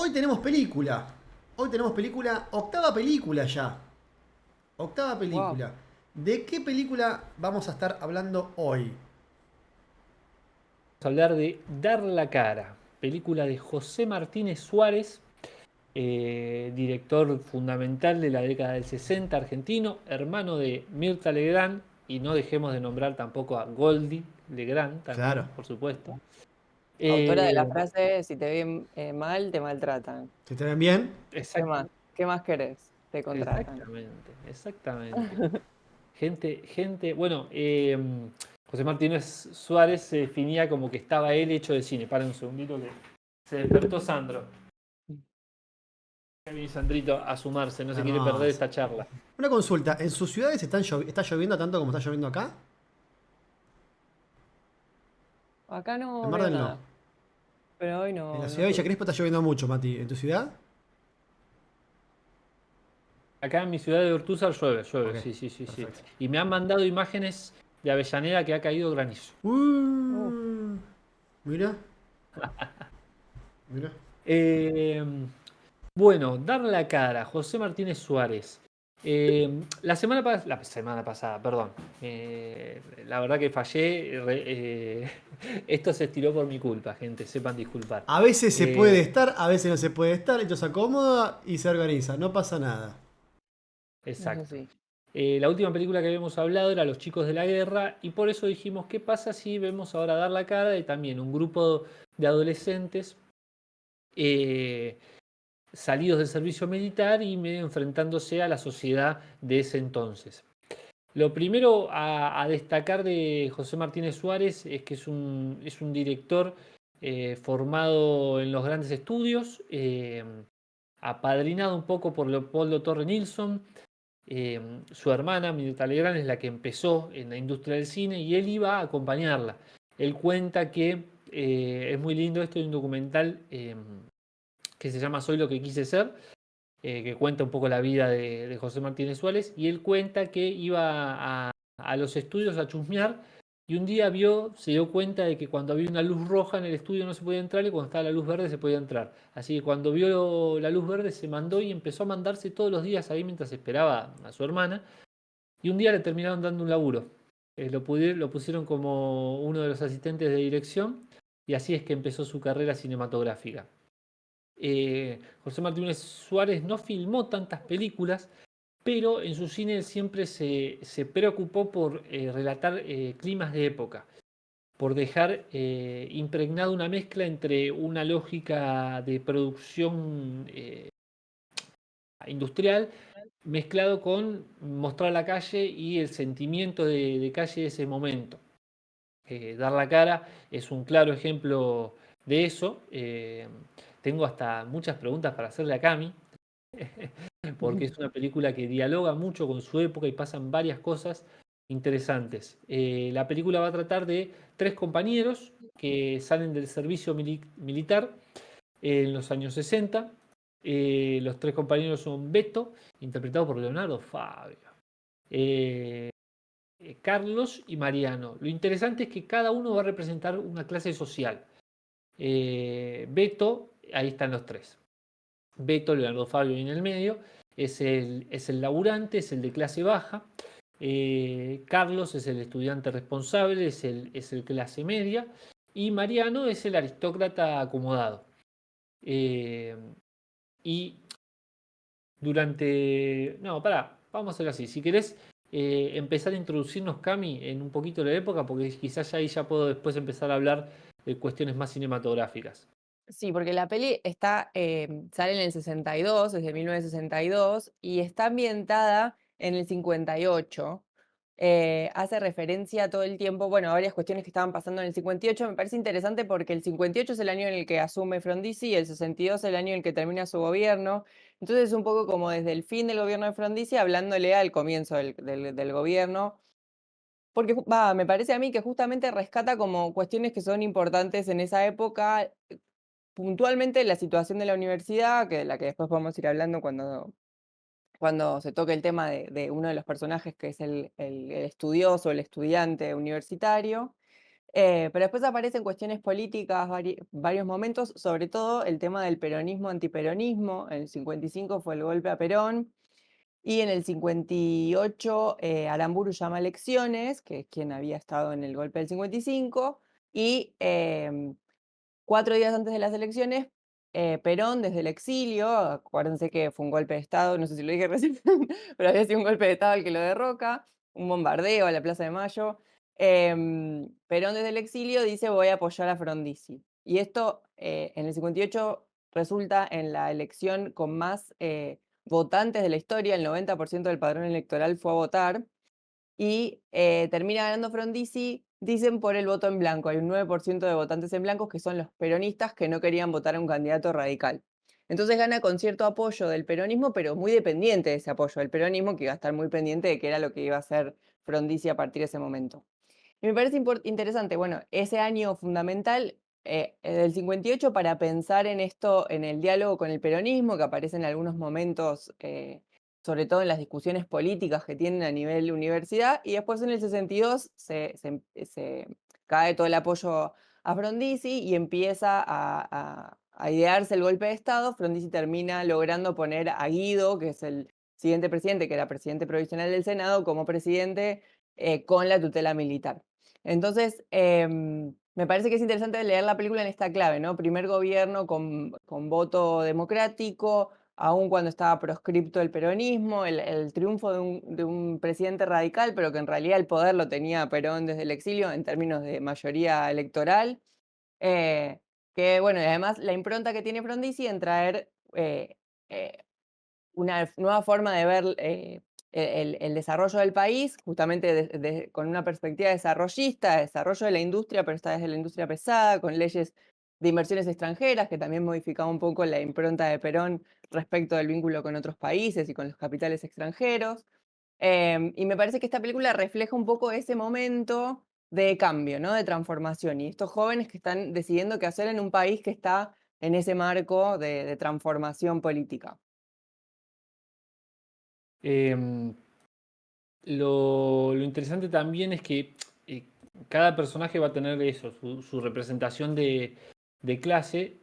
Hoy tenemos película. Hoy tenemos película, octava película ya. Octava Wow. película. ¿De qué película vamos a estar hablando hoy? A hablar de Dar la cara, película de José Martínez Suárez, director fundamental de la década del 60 argentino, hermano de Mirta Legrand, y no dejemos de nombrar tampoco a Goldie Legrand también, Claro. por supuesto. Autora de la Eh, frase, si te ven mal, te maltratan. ¿Se te ven bien? ¿Qué exact- más? ¿Qué más querés? Te contratan. exactamente, exactamente. Bueno, José Martínez Suárez se definía como que estaba él hecho de cine. Para un segundito que se despertó Sandro. Ya viene Sandrito a sumarse, no se quiere perder Hermoso. esta charla. Una consulta. ¿En sus ciudades está lloviendo tanto como está lloviendo acá? Acá En no Mar veo del No. nada, pero hoy En la no ciudad de Villa llueve. Crespo está lloviendo mucho, Mati. ¿En tu ciudad? Acá en mi ciudad de Ortúzar llueve, Ok, llueve, sí, sí, sí, sí. perfecto. Y me han mandado imágenes de Avellaneda que ha caído granizo. Uh, Mira, mira. Eh, bueno, dar la cara, José Martínez Suárez. La semana pasada, perdón. La verdad que fallé. Esto se estiró por mi culpa, gente, sepan disculpar. A veces se Eh, puede estar, a veces no se puede estar. Esto se acomoda y se organiza. No pasa nada. eso exacto. sí. La última película que habíamos hablado era Los chicos de la guerra y por eso dijimos, ¿qué pasa si vemos ahora Dar la cara de también un grupo de adolescentes eh, salidos del servicio militar y medio enfrentándose a la sociedad de ese entonces? Lo primero a destacar de José Martínez Suárez es que es un director formado en los grandes estudios, apadrinado un poco por Leopoldo Torre Nilsson. Su hermana, Mirta Legrand, es la que empezó en la industria del cine y él iba a acompañarla. Él cuenta que es muy lindo esto, de un documental que se llama Soy lo que quise ser, que cuenta un poco la vida de José Martínez Suárez, y él cuenta que iba a los estudios a chusmear y un día se dio cuenta de que cuando había una luz roja en el estudio no se podía entrar y cuando estaba la luz verde se podía entrar. Así que cuando vio la luz verde se mandó y empezó a mandarse todos los días ahí mientras esperaba a su hermana y un día le terminaron dando un laburo. Lo pusieron como uno de los asistentes de dirección y así es que empezó su carrera cinematográfica. José Martínez Suárez no filmó tantas películas, pero en su cine siempre se preocupó por relatar climas de época, por dejar impregnada una mezcla entre una lógica de producción industrial mezclado con mostrar la calle y el sentimiento de calle de ese momento. Dar la cara es un claro ejemplo de eso. Tengo hasta muchas preguntas para hacerle a Cami, porque es una película que dialoga mucho con su época y pasan varias cosas interesantes. La película va a tratar de tres compañeros que salen del servicio militar en los años 60. Los tres compañeros son Beto, interpretado por Leonardo Fabio, eh, Carlos y Mariano. Lo interesante es que cada uno va a representar una clase social. Beto, ahí están los tres. Beto, Leonardo Fabio y en el medio, es el laburante, es el de clase baja. Carlos es el estudiante responsable, es el clase media. Y Mariano es el aristócrata acomodado. Eh, y No, pará, vamos a hacerlo así. Si querés empezar a introducirnos, Cami, en un poquito de la época, porque quizás ya ahí ya puedo después empezar a hablar de cuestiones más cinematográficas. Sí, porque la peli está, sale en el 62, desde 1962, y está ambientada en el 58. Hace referencia todo el tiempo, bueno, a varias cuestiones que estaban pasando en el 58. Me parece interesante porque el 58 es el año en el que asume Frondizi y el 62 es el año en el que termina su gobierno. Entonces es un poco como desde el fin del gobierno de Frondizi hablándole al comienzo del gobierno. Porque, me parece a mí que justamente rescata como cuestiones que son importantes en esa época, puntualmente la situación de la universidad, que de la que después podemos ir hablando cuando se toque el tema de uno de los personajes que es el estudioso, el estudiante universitario. Pero después aparecen cuestiones políticas, varios momentos, sobre todo el tema del peronismo-antiperonismo. En el 55 fue el golpe a Perón, y en el 58 Aramburu llama a elecciones, que es quien había estado en el golpe del 55, y 4 días antes de las elecciones, Perón desde el exilio, acuérdense que fue un golpe de Estado, no sé si lo dije recién, pero había sido un golpe de Estado el que lo derroca, un bombardeo a la Plaza de Mayo. Perón desde el exilio dice voy a apoyar a Frondizi. Y esto en el 58 resulta en la elección con más votantes de la historia, el 90% del padrón electoral fue a votar, y termina ganando Frondizi, dicen por el voto en blanco. Hay un 9% de votantes en blancos que son los peronistas que no querían votar a un candidato radical. Entonces gana con cierto apoyo del peronismo, pero muy dependiente de ese apoyo del peronismo, que iba a estar muy pendiente de qué era lo que iba a hacer Frondizi a partir de ese momento. Y me parece interesante, bueno, ese año fundamental del 58 para pensar en esto, en el diálogo con el peronismo, que aparece en algunos momentos, sobre todo en las discusiones políticas que tienen a nivel universidad, y después en el 62 se cae todo el apoyo a Frondizi y empieza a idearse el golpe de Estado. Frondizi termina logrando poner a Guido, que es el siguiente presidente, que era presidente provisional del Senado, como presidente con la tutela militar. Entonces, me parece que es interesante leer la película en esta clave, ¿no? Primer gobierno con voto democrático, aun cuando estaba proscripto el peronismo, el triunfo de un presidente radical, pero que en realidad el poder lo tenía Perón desde el exilio en términos de mayoría electoral. Que bueno, y además la impronta que tiene Frondizi en traer eh, una nueva forma de ver el desarrollo del país, justamente con una perspectiva desarrollista, desarrollo de la industria, pero esta vez de la industria pesada, con leyes de inversiones extranjeras, que también modificaba un poco la impronta de Perón respecto del vínculo con otros países y con los capitales extranjeros. Y me parece que esta película refleja un poco ese momento de cambio, ¿no? De transformación, y estos jóvenes que están decidiendo qué hacer en un país que está en ese marco de transformación política. Em, lo interesante también es que cada personaje va a tener eso, su representación de clase,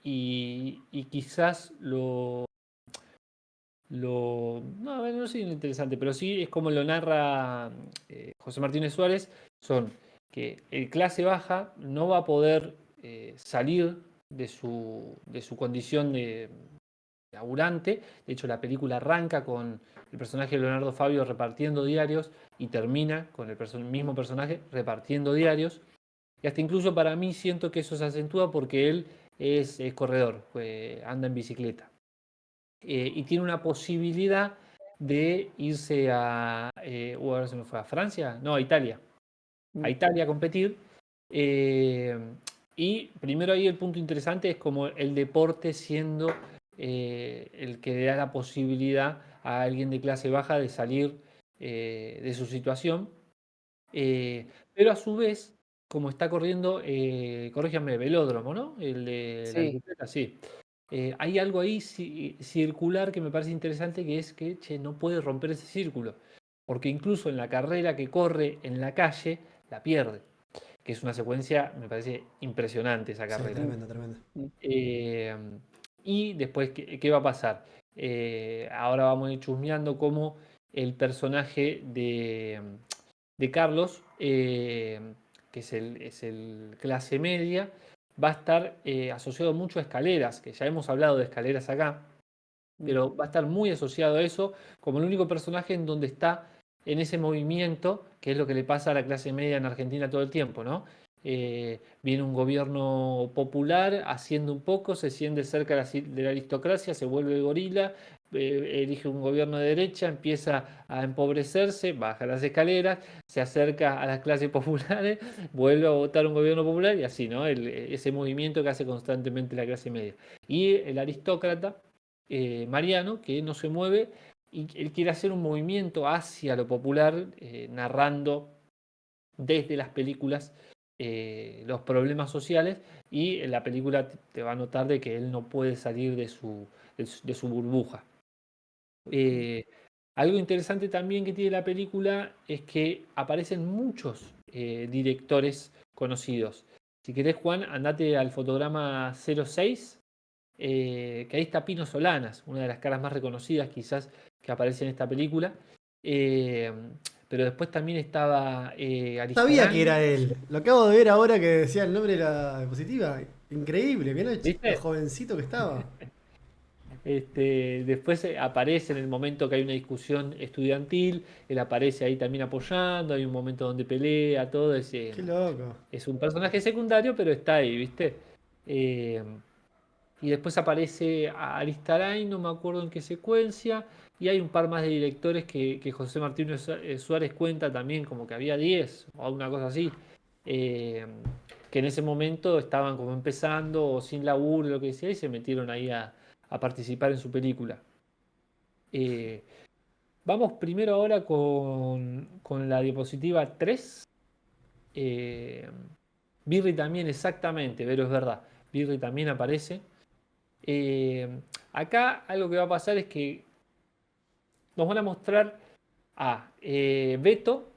y quizás no, bueno, no sé lo interesante, pero sí es como lo narra José Martínez Suárez, son que el clase baja no va a poder salir de su condición de laburante. De hecho, la película arranca con el personaje de Leonardo Fabio repartiendo diarios y termina con el mismo personaje repartiendo diarios. Y hasta incluso para mí siento que eso se acentúa porque él es corredor, anda en bicicleta. Y tiene una posibilidad de irse ahora se me fue, ¿a Francia? No, a Italia. A Italia a competir. eh, y primero ahí el punto interesante es como el deporte siendo el que le da la posibilidad a alguien de clase baja de salir de su situación. Pero a su vez, como está corriendo, corríjame, velódromo, ¿no? El de la Sí. bicicleta, sí. Hay algo ahí circular que me parece interesante, que es que che, no puede romper ese círculo, porque incluso en la carrera que corre en la calle, la pierde, que es una secuencia, me parece impresionante esa Sí, carrera. tremendo, tremendo. Eh, y después, ¿qué va a pasar? Ahora vamos a ir chusmeando cómo el personaje de Carlos, que es el clase media, va a estar asociado mucho a escaleras, que ya hemos hablado de escaleras acá, pero va a estar muy asociado a eso como el único personaje en donde está en ese movimiento, que es lo que le pasa a la clase media en Argentina todo el tiempo, ¿no? Viene un gobierno popular haciendo un poco, se siente cerca de la aristocracia, se vuelve gorila, elige un gobierno de derecha, empieza a empobrecerse, baja las escaleras, se acerca a las clases populares, vuelve a votar un gobierno popular y así, ¿no? Ese movimiento que hace constantemente la clase media. Y el aristócrata, Mariano, que no se mueve y él quiere hacer un movimiento hacia lo popular, narrando desde las películas los problemas sociales, y en la película te va a notar de que él no puede salir de su burbuja. Algo interesante también que tiene la película es que aparecen muchos directores conocidos. Si querés, Juan, andate al fotograma 06, que ahí está Pino Solanas, una de las caras más reconocidas quizás que aparece en esta película. Eh, pero después también estaba Sabía que Aristarain, era él. Lo acabo de ver ahora que decía el nombre de la diapositiva. Increíble, mirá lo ¿viste? jovencito que estaba. Después aparece en el momento que hay una discusión estudiantil, él aparece ahí también apoyando, hay un momento donde pelea, todo ese. Qué loco. Es un personaje secundario, pero está ahí, ¿viste? Eh, y después aparece Aristarain, no me acuerdo en qué secuencia, y hay un par más de directores que José Martínez Suárez cuenta también, como que había 10 o una cosa así, eh, que en ese momento estaban como empezando o sin laburo, lo que decía, y se metieron ahí a participar en su película. Eh, Vamos primero ahora con la diapositiva 3. Eh, Birri también, exactamente, pero es verdad. Birri también aparece. Acá algo que va a pasar es que nos van a mostrar a Beto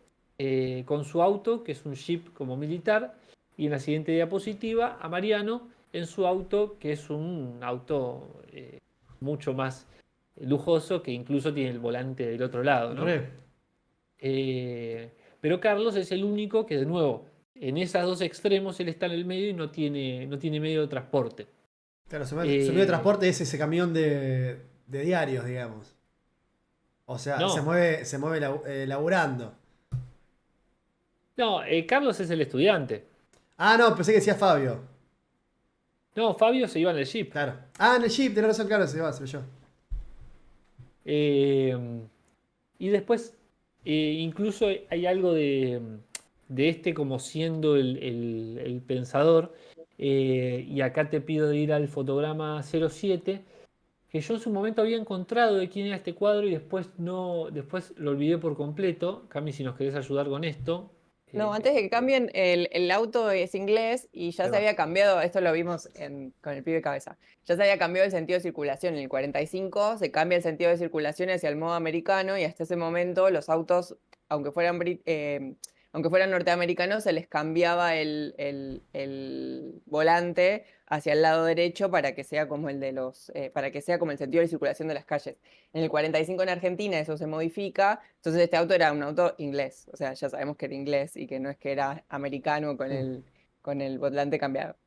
con su auto, que es un Jeep como militar, y en la siguiente diapositiva a Mariano en su auto, que es un auto mucho más lujoso, que incluso tiene el volante del otro lado, ¿no? Re. Pero Carlos es el único que, de nuevo, en esos dos extremos él está en el medio y no tiene medio de transporte. Claro, su medio de Eh, transporte es ese camión de diarios, digamos. O sea, no, se mueve laburando. no, Carlos es el estudiante. Ah, no, pensé que decía Fabio. No, Fabio se iba en el jeep. Claro. Ah, en el Jeep, tenés razón, claro, se lo yo. Eh, y después, incluso hay algo de este como siendo el pensador. Y acá te pido de ir al fotograma 07, que yo en su momento había encontrado de quién era este cuadro y después no, después lo olvidé por completo. Cami, si nos querés ayudar con esto. No, eh, antes de que cambien, el auto es inglés y ya Ahí se va. había cambiado, esto lo vimos con el pibe cabeza, ya se había cambiado el sentido de circulación. En el 45 se cambia el sentido de circulación hacia el modo americano y hasta ese momento los autos, aunque fueran, aunque fueran norteamericanos, se les cambiaba el volante hacia el lado derecho para que sea como el de para que sea como el sentido de circulación de las calles. En el 45 en Argentina eso se modifica, entonces este auto era un auto inglés, o sea, ya sabemos que era inglés y que no es que era americano con el volante cambiado.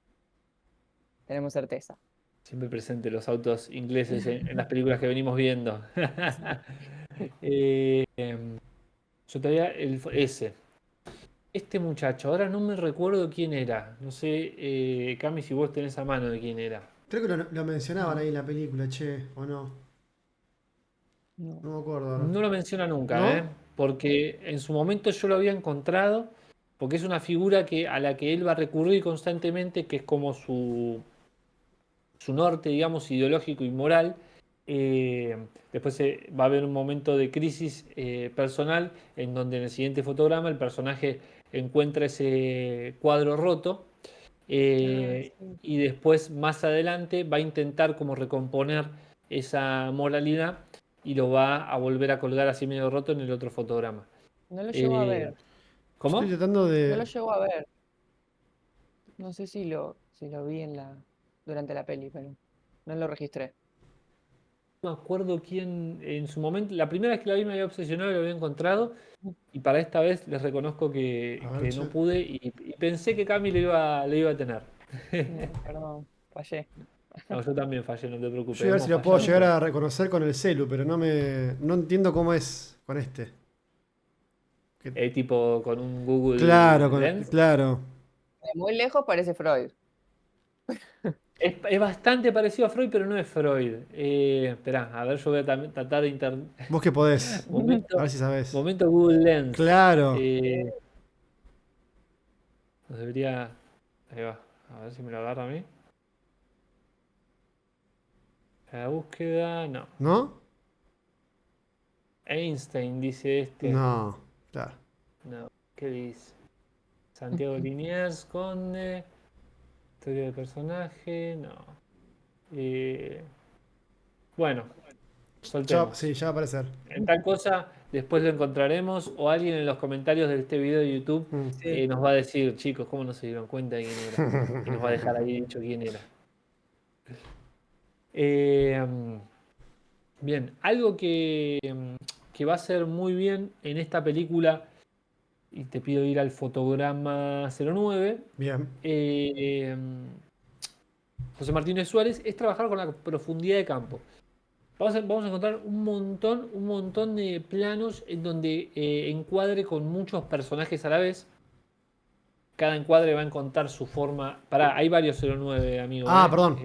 Tenemos certeza. Siempre presente los autos ingleses en las películas que venimos viendo. Eh, yo todavía ese. Este muchacho, ahora no me recuerdo quién era. No sé, Cami, si vos tenés a mano de quién era. Creo que lo mencionaban ahí en la película, che, o no. No. No me acuerdo ahora. No lo menciona nunca, ¿No? porque en su momento yo lo había encontrado, porque es una figura a la que él va a recurrir constantemente, que es como su norte, digamos, ideológico y moral. Eh, Después va a haber un momento de crisis personal en donde en el siguiente fotograma el personaje encuentra ese cuadro roto, Ah, eh, sí. y después más adelante va a intentar como recomponer esa moralidad y lo va a volver a colgar así medio roto en el otro fotograma. No lo llego a Eh, ver, Yo estoy ¿Cómo? tratando no lo de. llego a ver. No sé si lo vi durante la peli, pero no lo registré. No me acuerdo quién en su momento, la primera vez que la vi me había obsesionado y lo había encontrado, y para esta vez les reconozco A ver, que che. no pude y pensé que Cami lo iba a tener. No, perdón, fallé. No, yo también fallé, no te Yo preocupes, voy a ver si hemos lo puedo fallado llegar todos. a reconocer con el celu, pero no entiendo cómo es con este. Que- Tipo con un Google Claro, Lens. claro. De muy lejos parece Freud. Es bastante parecido a Freud, pero no es Freud. Esperá, a ver, yo voy a tratar de Vos que podés. A momento, ver si sabés. momento Google Lens. Claro. Nos debería. Ahí va. A ver si me lo agarra a mí. La búsqueda, no. ¿No? Einstein dice este. No. Claro. No. ¿Qué dice? Santiago Liniers, Conde. Historia de personaje, no. Eh, bueno, Ya, soltemos. sí, ya va a aparecer. En tal cosa, después lo encontraremos o alguien en los comentarios de este video de YouTube Sí. nos va a decir, chicos, ¿cómo no se dieron cuenta de quién era? Y nos va a dejar ahí dicho quién era. Bien, algo que va a ser muy bien en esta película, y te pido ir al fotograma 09, Bien. José Martínez Suárez, es trabajar con la profundidad de campo. Vamos a encontrar un montón de planos en donde encuadre con muchos personajes a la vez. Cada encuadre va a contar su forma. Pará, hay varios 09, amigo. Perdón.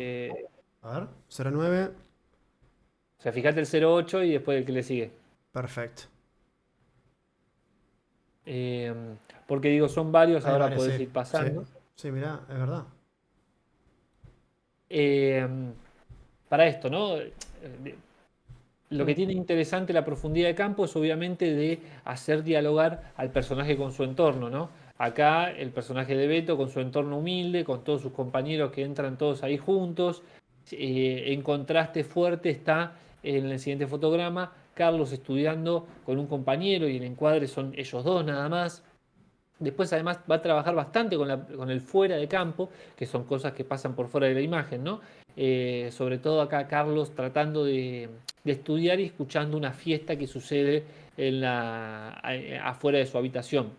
A ver, 09. O sea, fíjate el 08 y después el que le sigue. Perfecto. Porque digo, son varios, Hay ahora varios, podés sí. ir pasando. Sí, mirá, es verdad. Para esto, ¿no? Lo que tiene interesante la profundidad de campo es obviamente de hacer dialogar al personaje con su entorno, ¿no? Acá el personaje de Beto con su entorno humilde, con todos sus compañeros que entran todos ahí juntos. En contraste fuerte está en el siguiente fotograma Carlos estudiando con un compañero y el encuadre son ellos dos nada más. Después además va a trabajar bastante con el fuera de campo, que son cosas que pasan por fuera de la imagen, ¿no? Sobre todo acá Carlos tratando de estudiar y escuchando una fiesta que sucede afuera de su habitación.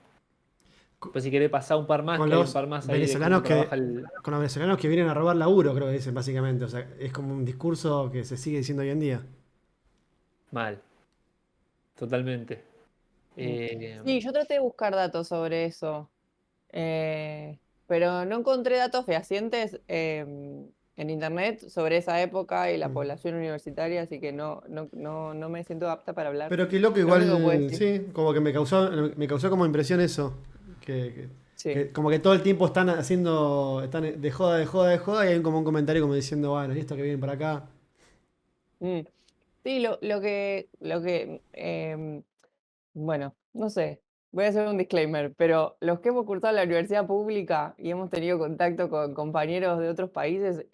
Pues si querés pasar un par más, Con que hay un los par más ahí de venezolanos cómo trabaja el... con los venezolanos que vienen a robar laburo, creo que dicen básicamente. O sea, es como un discurso que se sigue diciendo hoy en día. Mal, totalmente. Eh, Sí, yo traté de buscar datos sobre eso, pero no encontré datos fehacientes en internet sobre esa época y la Mm. población universitaria, así que no me siento apta para hablar. Pero qué loco, Lo único que puedo igual, decir, sí, como que me causó como impresión eso. Que, sí. que como que todo el tiempo están de joda, de joda, de joda, y hay como un comentario como diciendo, bueno, y esto que viene para acá. Mm. Sí, bueno, no sé, voy a hacer un disclaimer, pero los que hemos cursado en la universidad pública y hemos tenido contacto con compañeros de otros países,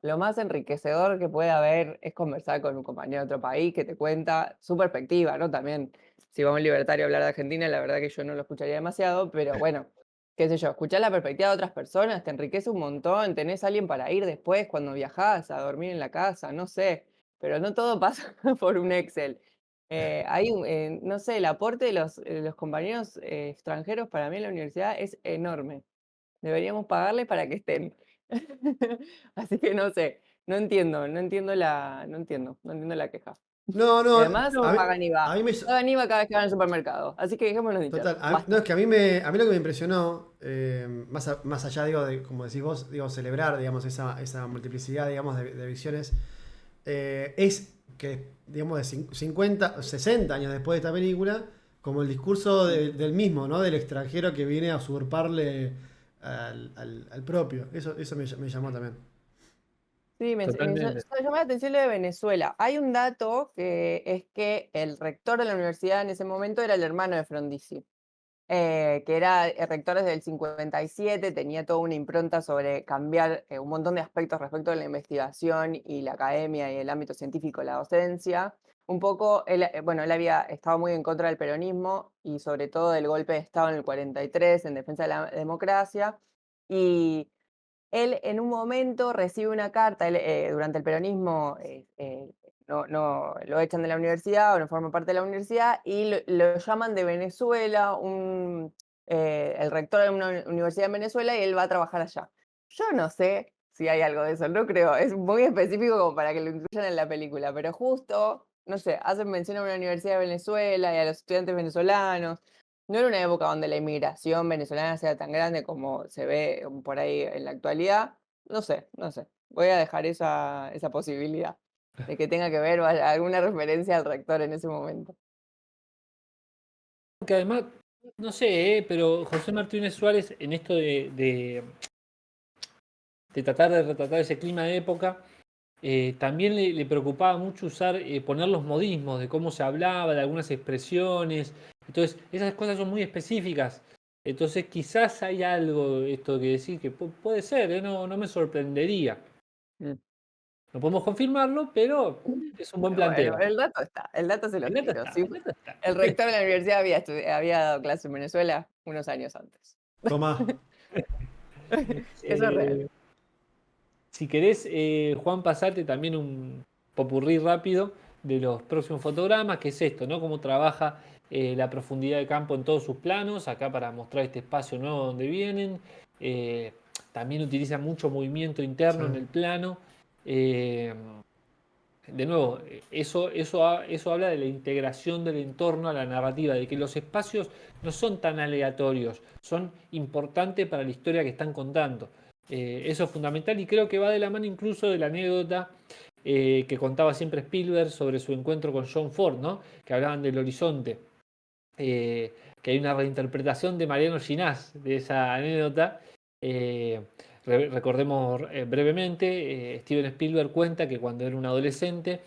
lo más enriquecedor que puede haber es conversar con un compañero de otro país que te cuenta su perspectiva, ¿no? También, si va un libertario a hablar de Argentina, la verdad que yo no lo escucharía demasiado, pero bueno, qué sé yo, escuchar la perspectiva de otras personas te enriquece un montón, tenés a alguien para ir después cuando viajás a dormir en la casa, no sé, pero no todo pasa por un Excel. No sé, el aporte de los compañeros extranjeros para mí en la universidad es enorme. Deberíamos pagarles para que estén. Así que no sé, no entiendo la queja. No, Y no, además a mí, pagan a IVA. mí me. Pagan IVA cada vez que van al supermercado. Así que dejémonos de hinchar. Total, no, Basta. es que a mí lo que me impresionó, más allá, digo, de, como decís vos, digo, celebrar, digamos, esa multiplicidad, digamos, de visiones, es que, digamos, de 50, o 60 años después de esta película, como el discurso del mismo, ¿no? Del extranjero que viene a usurparle al propio. Eso me llamó también. Sí, Totalmente. me llamó la atención lo de Venezuela. Hay un dato que es que el rector de la universidad en ese momento era el hermano de Frondizi. Que era rector desde el 57, tenía toda una impronta sobre cambiar un montón de aspectos respecto de la investigación y la academia y el ámbito científico, la docencia. Un poco, bueno, él había estado muy en contra del peronismo y sobre todo del golpe de Estado en el 43 en defensa de la democracia. Y él en un momento recibe una carta, durante el peronismo no lo echan de la universidad o no forma parte de la universidad y lo llaman de Venezuela, el rector de una universidad en Venezuela y él va a trabajar allá. Yo no sé si hay algo de eso, no creo, es muy específico como para que lo incluyan en la película, pero justo, no sé, hacen mención a una universidad de Venezuela y a los estudiantes venezolanos. No era una época donde la inmigración venezolana sea tan grande como se ve por ahí en la actualidad. No sé. Voy a dejar esa posibilidad de que tenga que ver alguna referencia al rector en ese momento. Que además, no sé, pero José Martínez Suárez en esto de tratar de retratar ese clima de época, también le preocupaba mucho poner los modismos de cómo se hablaba, de algunas expresiones. Entonces, esas cosas son muy específicas. Entonces, quizás hay algo, esto que decir, que puede ser, no me sorprendería. Mm. No podemos confirmarlo, pero es un buen Bueno, planteo. el dato se lo El dato tiro. está, Sí, el dato está. el rector de la universidad había dado clase en Venezuela unos años antes. Tomá. Eso es real. Eh, Si querés, Juan, pasate también un popurrí rápido de los próximos fotogramas, que es esto, ¿no? Cómo trabaja la profundidad de campo en todos sus planos, acá para mostrar este espacio nuevo donde vienen. Eh, También utiliza mucho movimiento Sí. interno en el plano. Eh, de nuevo, eso habla de la integración del entorno a la narrativa, de que los espacios no son tan aleatorios, son importantes para la historia que están contando. Eso es fundamental y creo que va de la mano incluso de la anécdota que contaba siempre Spielberg sobre su encuentro con John Ford, ¿no? Que hablaban del horizonte. Que hay una reinterpretación de Mariano Ginás de esa anécdota. Eh, Recordemos brevemente, Steven Spielberg cuenta que cuando era un adolescente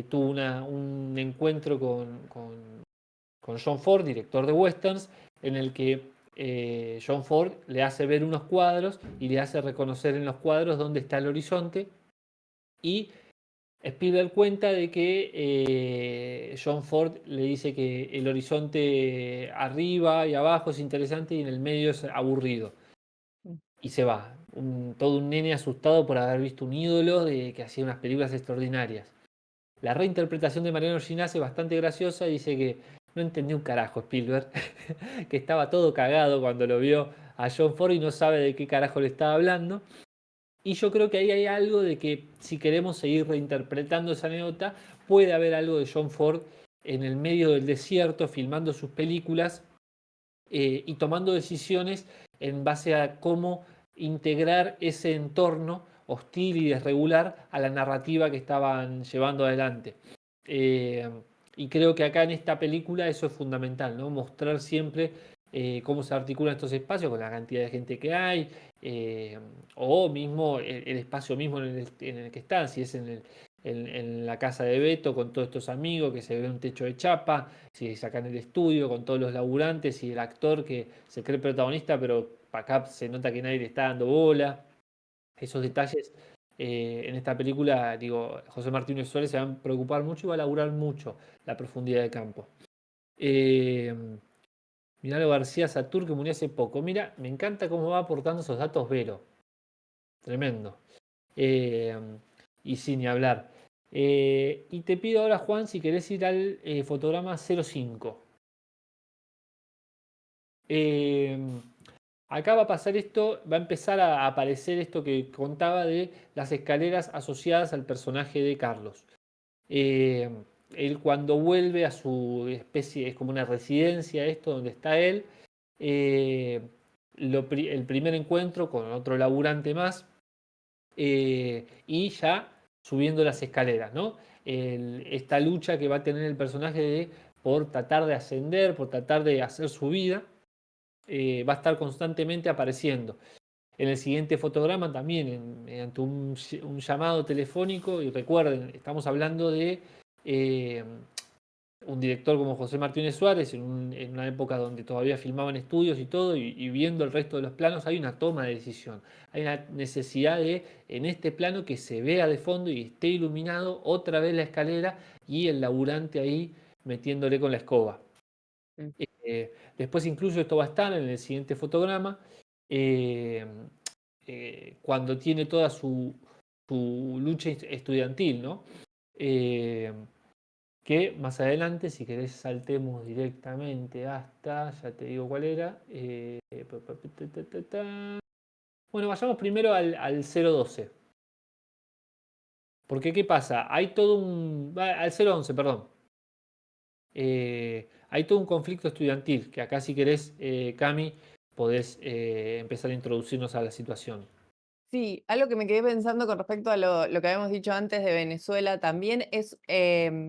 tuvo un encuentro con John Ford, director de westerns, en el que John Ford le hace ver unos cuadros y le hace reconocer en los cuadros dónde está el horizonte y Spielberg cuenta de que John Ford le dice que el horizonte arriba y abajo es interesante y en el medio es aburrido. Y se va. Todo un nene asustado por haber visto un ídolo que hacía unas películas extraordinarias. La reinterpretación de Mariano Ginás es bastante graciosa. Dice que no entendió un carajo Spielberg, que estaba todo cagado cuando lo vio a John Ford y no sabe de qué carajo le estaba hablando. Y yo creo que ahí hay algo de que si queremos seguir reinterpretando esa anécdota, puede haber algo de John Ford en el medio del desierto filmando sus películas y tomando decisiones en base a cómo integrar ese entorno hostil y desregular a la narrativa que estaban llevando adelante. Eh, y creo que acá en esta película eso es fundamental, ¿no? Mostrar siempre cómo se articulan estos espacios con la cantidad de gente que hay, eh, o mismo el espacio mismo en el que están, si es en la casa de Beto con todos estos amigos, que se ve un techo de chapa, si sacan el estudio con todos los laburantes y el actor que se cree protagonista, pero acá se nota que nadie le está dando bola. Esos detalles en esta película, digo, José Martínez Suárez se va a preocupar mucho y va a laburar mucho la profundidad de campo. Eh, Miralo García Satur, que murió hace poco. Mira, me encanta cómo va aportando esos datos Vero. Tremendo. Eh, y sin ni hablar. Y te pido ahora, Juan, si querés ir al fotograma 05. Eh, Acá va a pasar esto, va a empezar a aparecer esto que contaba de las escaleras asociadas al personaje de Carlos. Eh, Él cuando vuelve a su especie, es como una residencia esto donde está él, eh, el primer encuentro con otro laburante más y ya subiendo las escaleras, ¿no? Esta lucha que va a tener el personaje por tratar de ascender, por tratar de hacer su vida, va a estar constantemente apareciendo. En el siguiente fotograma también, mediante un llamado telefónico, y recuerden, estamos hablando de eh, un director como José Martínez Suárez, en una época donde todavía filmaban estudios y todo, y viendo el resto de los planos, hay una toma de decisión. Hay una necesidad de, en este plano, que se vea de fondo y esté iluminado otra vez la escalera y el laburante ahí metiéndole con la escoba. Mm. Después incluso esto va a estar en el siguiente fotograma, eh, cuando tiene toda su lucha estudiantil, ¿no? Eh, que más adelante, si querés, saltemos directamente hasta, ya te digo cuál era. Bueno, vayamos primero al 012. Porque, ¿qué pasa? Hay todo al 011, perdón. Hay todo un conflicto estudiantil, que acá si querés, Cami, podés empezar a introducirnos a la situación. Sí, algo que me quedé pensando con respecto a lo que habíamos dicho antes de Venezuela también es,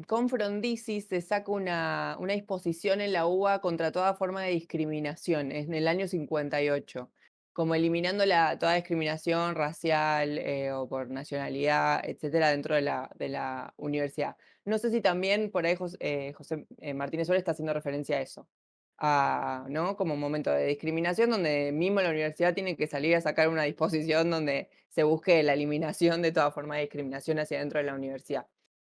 con Frondizi se saca una disposición en la UBA contra toda forma de discriminación, en el año 58, como eliminando toda discriminación racial o por nacionalidad, etcétera, dentro de la universidad. No sé si también por ahí José Martínez Suárez está haciendo referencia a eso. ¿no? Como un momento de discriminación, donde mismo la universidad tiene que salir a sacar una disposición donde se busque la eliminación de toda forma de discriminación hacia dentro de la universidad.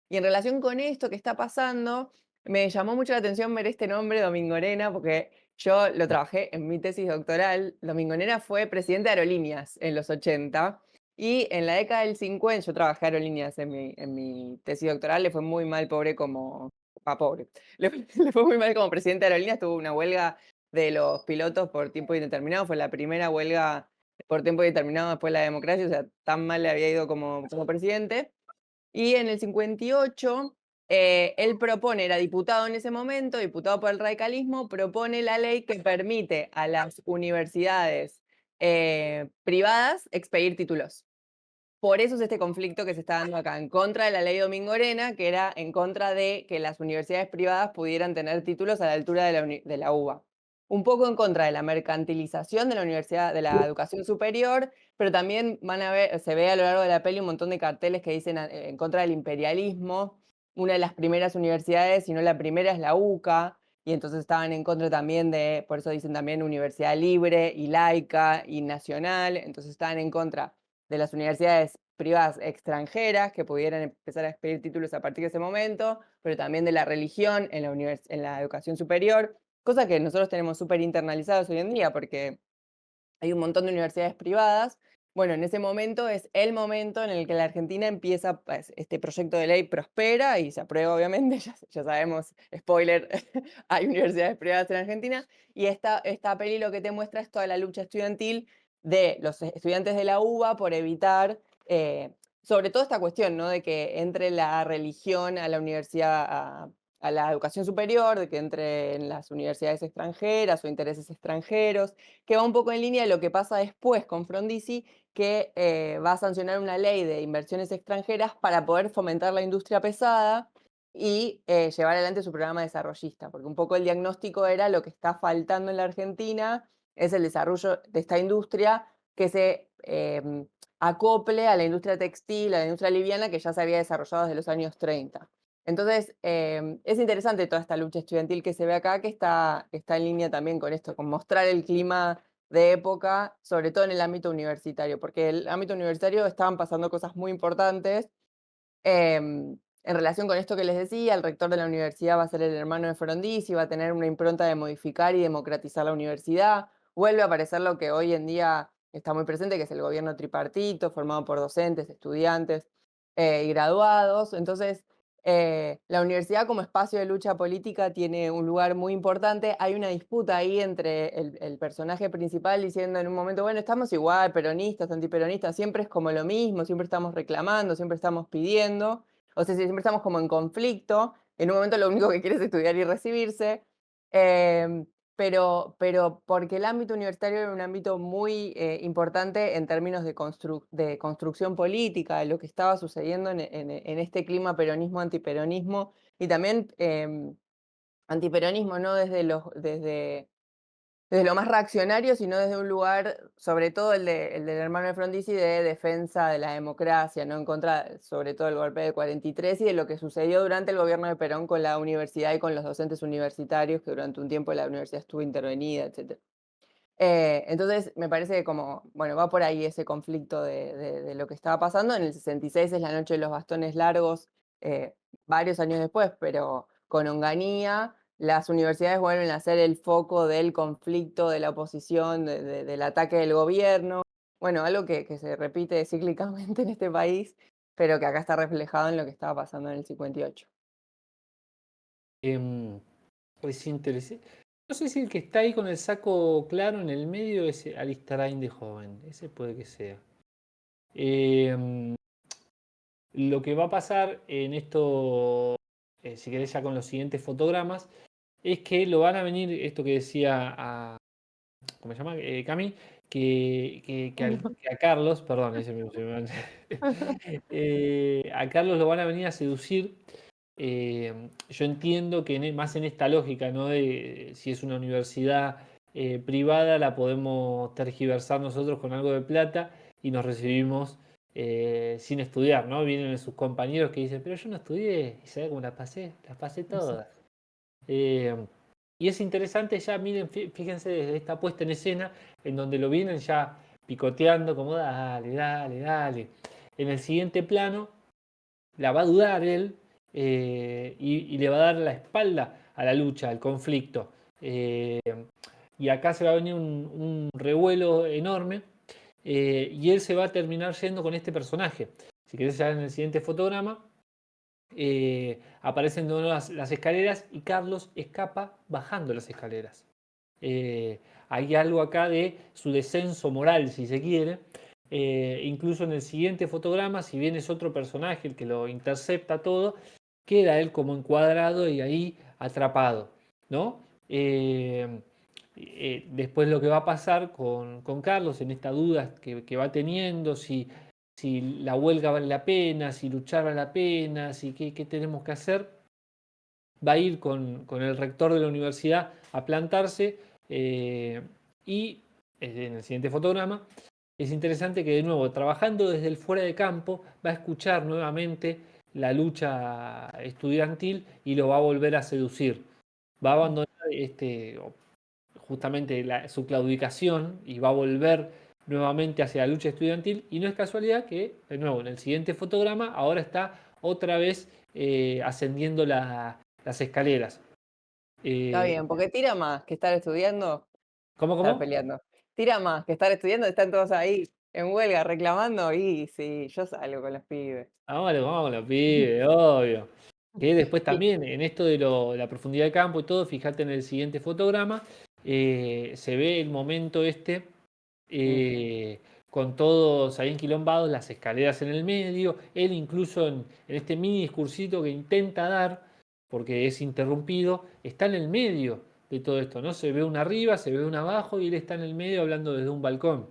Y en relación con esto que está pasando, me llamó mucho la atención ver este nombre, Domingorena, porque yo lo trabajé en mi tesis doctoral. Domingorena fue presidente de Aerolíneas en los 80 y en la década del 50, yo trabajé Aerolíneas en mi tesis doctoral, le fue muy mal, pobre como... pobre. Le fue muy mal como presidente de Aerolíneas, tuvo una huelga de los pilotos por tiempo indeterminado, fue la primera huelga por tiempo indeterminado después de la democracia, o sea, tan mal le había ido como presidente. Y en el 58, él propone, era diputado en ese momento, diputado por el radicalismo, propone la ley que permite a las universidades privadas expedir títulos. Por eso es este conflicto que se está dando acá, en contra de la ley Domingorena, que era en contra de que las universidades privadas pudieran tener títulos a la altura de la UBA. Un poco en contra de la mercantilización de la universidad, de la educación superior, pero también se ve a lo largo de la peli un montón de carteles que dicen en contra del imperialismo. Una de las primeras universidades, si no la primera, es la UCA, y entonces estaban en contra también por eso dicen también universidad libre y laica y nacional, entonces estaban en contra de las universidades privadas extranjeras que pudieran empezar a expedir títulos a partir de ese momento, pero también de la religión en la educación superior, cosa que nosotros tenemos súper internalizados hoy en día porque hay un montón de universidades privadas. Bueno, en ese momento es el momento en el que la Argentina empieza, pues, este proyecto de ley prospera y se aprueba, obviamente, ya sabemos, spoiler, hay universidades privadas en Argentina, y esta peli lo que te muestra es toda la lucha estudiantil de los estudiantes de la UBA por evitar, sobre todo esta cuestión, ¿no? De que entre la religión a la universidad, a la educación superior, de que entre en las universidades extranjeras o intereses extranjeros, que va un poco en línea de lo que pasa después con Frondizi, que va a sancionar una ley de inversiones extranjeras para poder fomentar la industria pesada y llevar adelante su programa desarrollista, porque un poco el diagnóstico era lo que está faltando en la Argentina es el desarrollo de esta industria que se acople a la industria textil, a la industria liviana que ya se había desarrollado desde los años 30. Entonces, es interesante toda esta lucha estudiantil que se ve acá, que está en línea también con esto, con mostrar el clima de época, sobre todo en el ámbito universitario, porque en el ámbito universitario estaban pasando cosas muy importantes. En relación con esto que les decía, el rector de la universidad va a ser el hermano de Frondizi, va a tener una impronta de modificar y democratizar la universidad. Vuelve a aparecer lo que hoy en día está muy presente, que es el gobierno tripartito, formado por docentes, estudiantes y graduados. Entonces, la universidad como espacio de lucha política tiene un lugar muy importante. Hay una disputa ahí entre el personaje principal diciendo en un momento, bueno, estamos igual, peronistas, antiperonistas, siempre es como lo mismo, siempre estamos reclamando, siempre estamos pidiendo, o sea, siempre estamos como en conflicto. En un momento lo único que quiere es estudiar y recibirse. Eh, pero porque el ámbito universitario era un ámbito muy importante en términos de construcción política, de lo que estaba sucediendo en este clima peronismo-antiperonismo, y también antiperonismo no desde lo más reaccionario, sino desde un lugar, sobre todo el del hermano de Frondizi, de defensa de la democracia, ¿no? En contra, sobre todo, del golpe del 43 y de lo que sucedió durante el gobierno de Perón con la universidad y con los docentes universitarios, que durante un tiempo la universidad estuvo intervenida, etc. Entonces, me parece que como, bueno, va por ahí ese conflicto de lo que estaba pasando. En el 66 es la noche de los bastones largos, varios años después, pero con Onganía, las universidades vuelven a ser el foco del conflicto, de la oposición, del ataque del gobierno. Bueno, algo que se repite cíclicamente en este país, pero que acá está reflejado en lo que estaba pasando en el 58. Es interesante. No sé si el que está ahí con el saco claro en el medio es Alistarain de joven. Ese puede que sea. Lo que va a pasar en esto, si querés ya con los siguientes fotogramas, es que lo van a venir, esto que decía ¿cómo se llama? Cami, que a Carlos, perdón, a Carlos lo van a venir a seducir. Yo entiendo que más en esta lógica, ¿no? De si es una universidad privada, la podemos tergiversar nosotros con algo de plata y nos recibimos sin estudiar, ¿no? Vienen sus compañeros que dicen, pero yo no estudié, y ¿sabes cómo las pasé? Las pasé todas. Eh, Y es interesante ya, miren, fíjense desde esta puesta en escena, en donde lo vienen ya picoteando, como dale, dale, dale. En el siguiente plano, la va a dudar él y le va a dar la espalda a la lucha, al conflicto. Y acá se va a venir un revuelo enorme y él se va a terminar yendo con este personaje. Si querés, ya en el siguiente fotograma aparecen de nuevo las escaleras y Carlos escapa bajando las escaleras. Hay algo acá de su descenso moral, si se quiere. Incluso en el siguiente fotograma, si bien es otro personaje el que lo intercepta todo, queda él como encuadrado y ahí atrapado, ¿no? Después lo que va a pasar con Carlos en esta duda que va teniendo, si la huelga vale la pena, si luchar vale la pena, si qué tenemos que hacer, va a ir con el rector de la universidad a plantarse y en el siguiente fotograma es interesante que de nuevo, trabajando desde el fuera de campo, va a escuchar nuevamente la lucha estudiantil y lo va a volver a seducir. Va a abandonar justamente su claudicación y va a volver nuevamente hacia la lucha estudiantil. Y no es casualidad que, de nuevo, en el siguiente fotograma, ahora está otra vez ascendiendo las escaleras. Está bien, porque tira más que estar estudiando, ¿Cómo, estar cómo? peleando. Tira más que estar estudiando, están todos ahí en huelga reclamando y sí, yo salgo con los pibes. Vamos, los pibes, obvio. Que después Y- también, en esto de la profundidad de campo y todo, fíjate en el siguiente fotograma, se ve el momento eh, con todos ahí enquilombados, las escaleras en el medio, él incluso en este mini discursito que intenta dar, porque es interrumpido, está en el medio de todo esto, ¿no? Se ve una arriba, se ve una abajo y él está en el medio hablando desde un balcón.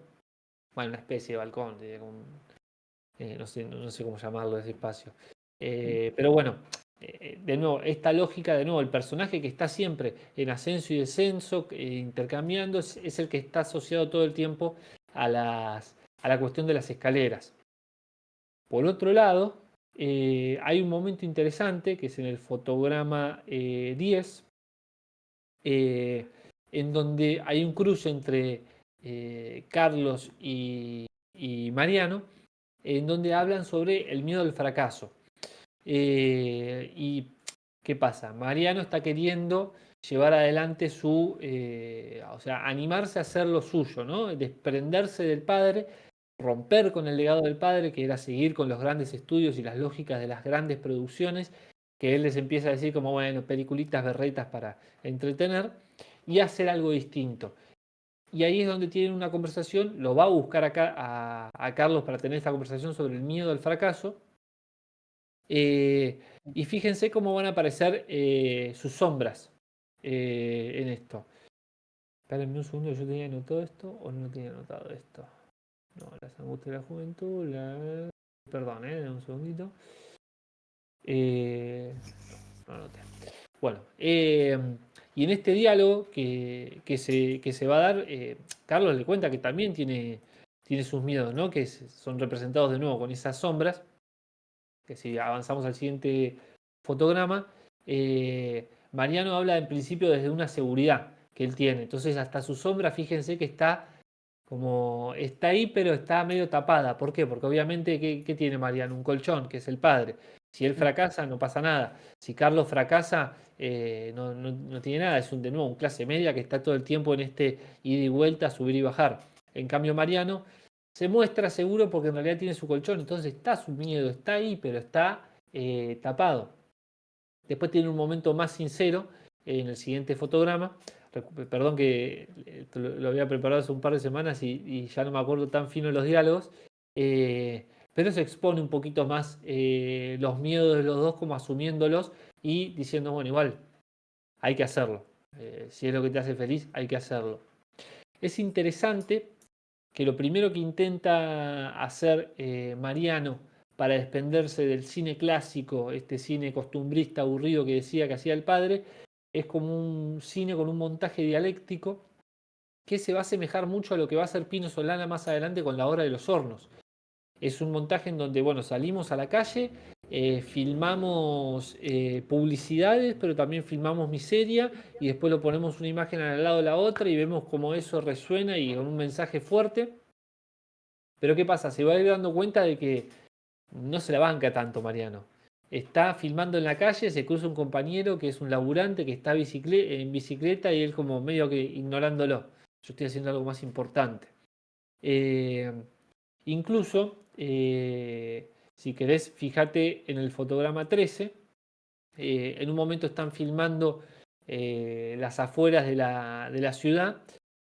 Bueno, una especie de balcón, diría, no sé cómo llamarlo ese espacio. Pero bueno, de nuevo, esta lógica, de nuevo, el personaje que está siempre en ascenso y descenso, intercambiando, es el que está asociado todo el tiempo a la cuestión de las escaleras. Por otro lado, hay un momento interesante que es en el fotograma 10, en donde hay un cruce entre Carlos y Mariano, en donde hablan sobre el miedo al fracaso. ¿Y qué pasa? Mariano está queriendo llevar adelante o sea, animarse a hacer lo suyo, ¿no? Desprenderse del padre, romper con el legado del padre, que era seguir con los grandes estudios y las lógicas de las grandes producciones, que él les empieza a decir como, bueno, peliculitas berretas para entretener, y hacer algo distinto. Y ahí es donde tienen una conversación, lo va a buscar acá a Carlos para tener esta conversación sobre el miedo al fracaso. Y fíjense cómo van a aparecer sus sombras en esto. Espérenme un segundo, yo tenía anotado esto o no tenía anotado esto. No, las angustias de la juventud, perdón, un segundito. No anoté. Bueno, y en este diálogo que se va a dar, Carlos le cuenta que también tiene sus miedos, ¿no? Que son representados de nuevo con esas sombras. Que si avanzamos al siguiente fotograma, Mariano habla en principio desde una seguridad que él tiene. Entonces hasta su sombra, fíjense que está ahí, pero está medio tapada. ¿Por qué? Porque obviamente, ¿qué tiene Mariano? Un colchón, que es el padre. Si él fracasa, no pasa nada. Si Carlos fracasa, no tiene nada. Es de nuevo un clase media que está todo el tiempo en este ida y vuelta, subir y bajar. En cambio, Mariano se muestra seguro porque en realidad tiene su colchón. Entonces está su miedo, está ahí, pero está tapado. Después tiene un momento más sincero en el siguiente fotograma. Perdón que lo había preparado hace un par de semanas y ya no me acuerdo tan fino los diálogos. Pero se expone un poquito más los miedos de los dos, como asumiéndolos y diciendo, bueno, igual, hay que hacerlo. Si es lo que te hace feliz, hay que hacerlo. Es interesante que lo primero que intenta hacer Mariano para desprenderse del cine clásico, este cine costumbrista aburrido que decía que hacía el padre, es como un cine con un montaje dialéctico que se va a asemejar mucho a lo que va a hacer Pino Solana más adelante con La Hora de los Hornos. Es un montaje en donde, bueno, salimos a la calle filmamos publicidades, pero también filmamos miseria y después lo ponemos una imagen al lado de la otra y vemos cómo eso resuena y con un mensaje fuerte. Pero ¿qué pasa? Se va a ir dando cuenta de que no se la banca tanto Mariano. Está filmando en la calle, se cruza un compañero que es un laburante que está en bicicleta y él como medio que ignorándolo. Yo estoy haciendo algo más importante. Incluso, si querés, fíjate en el fotograma 13. En un momento están filmando las afueras de la ciudad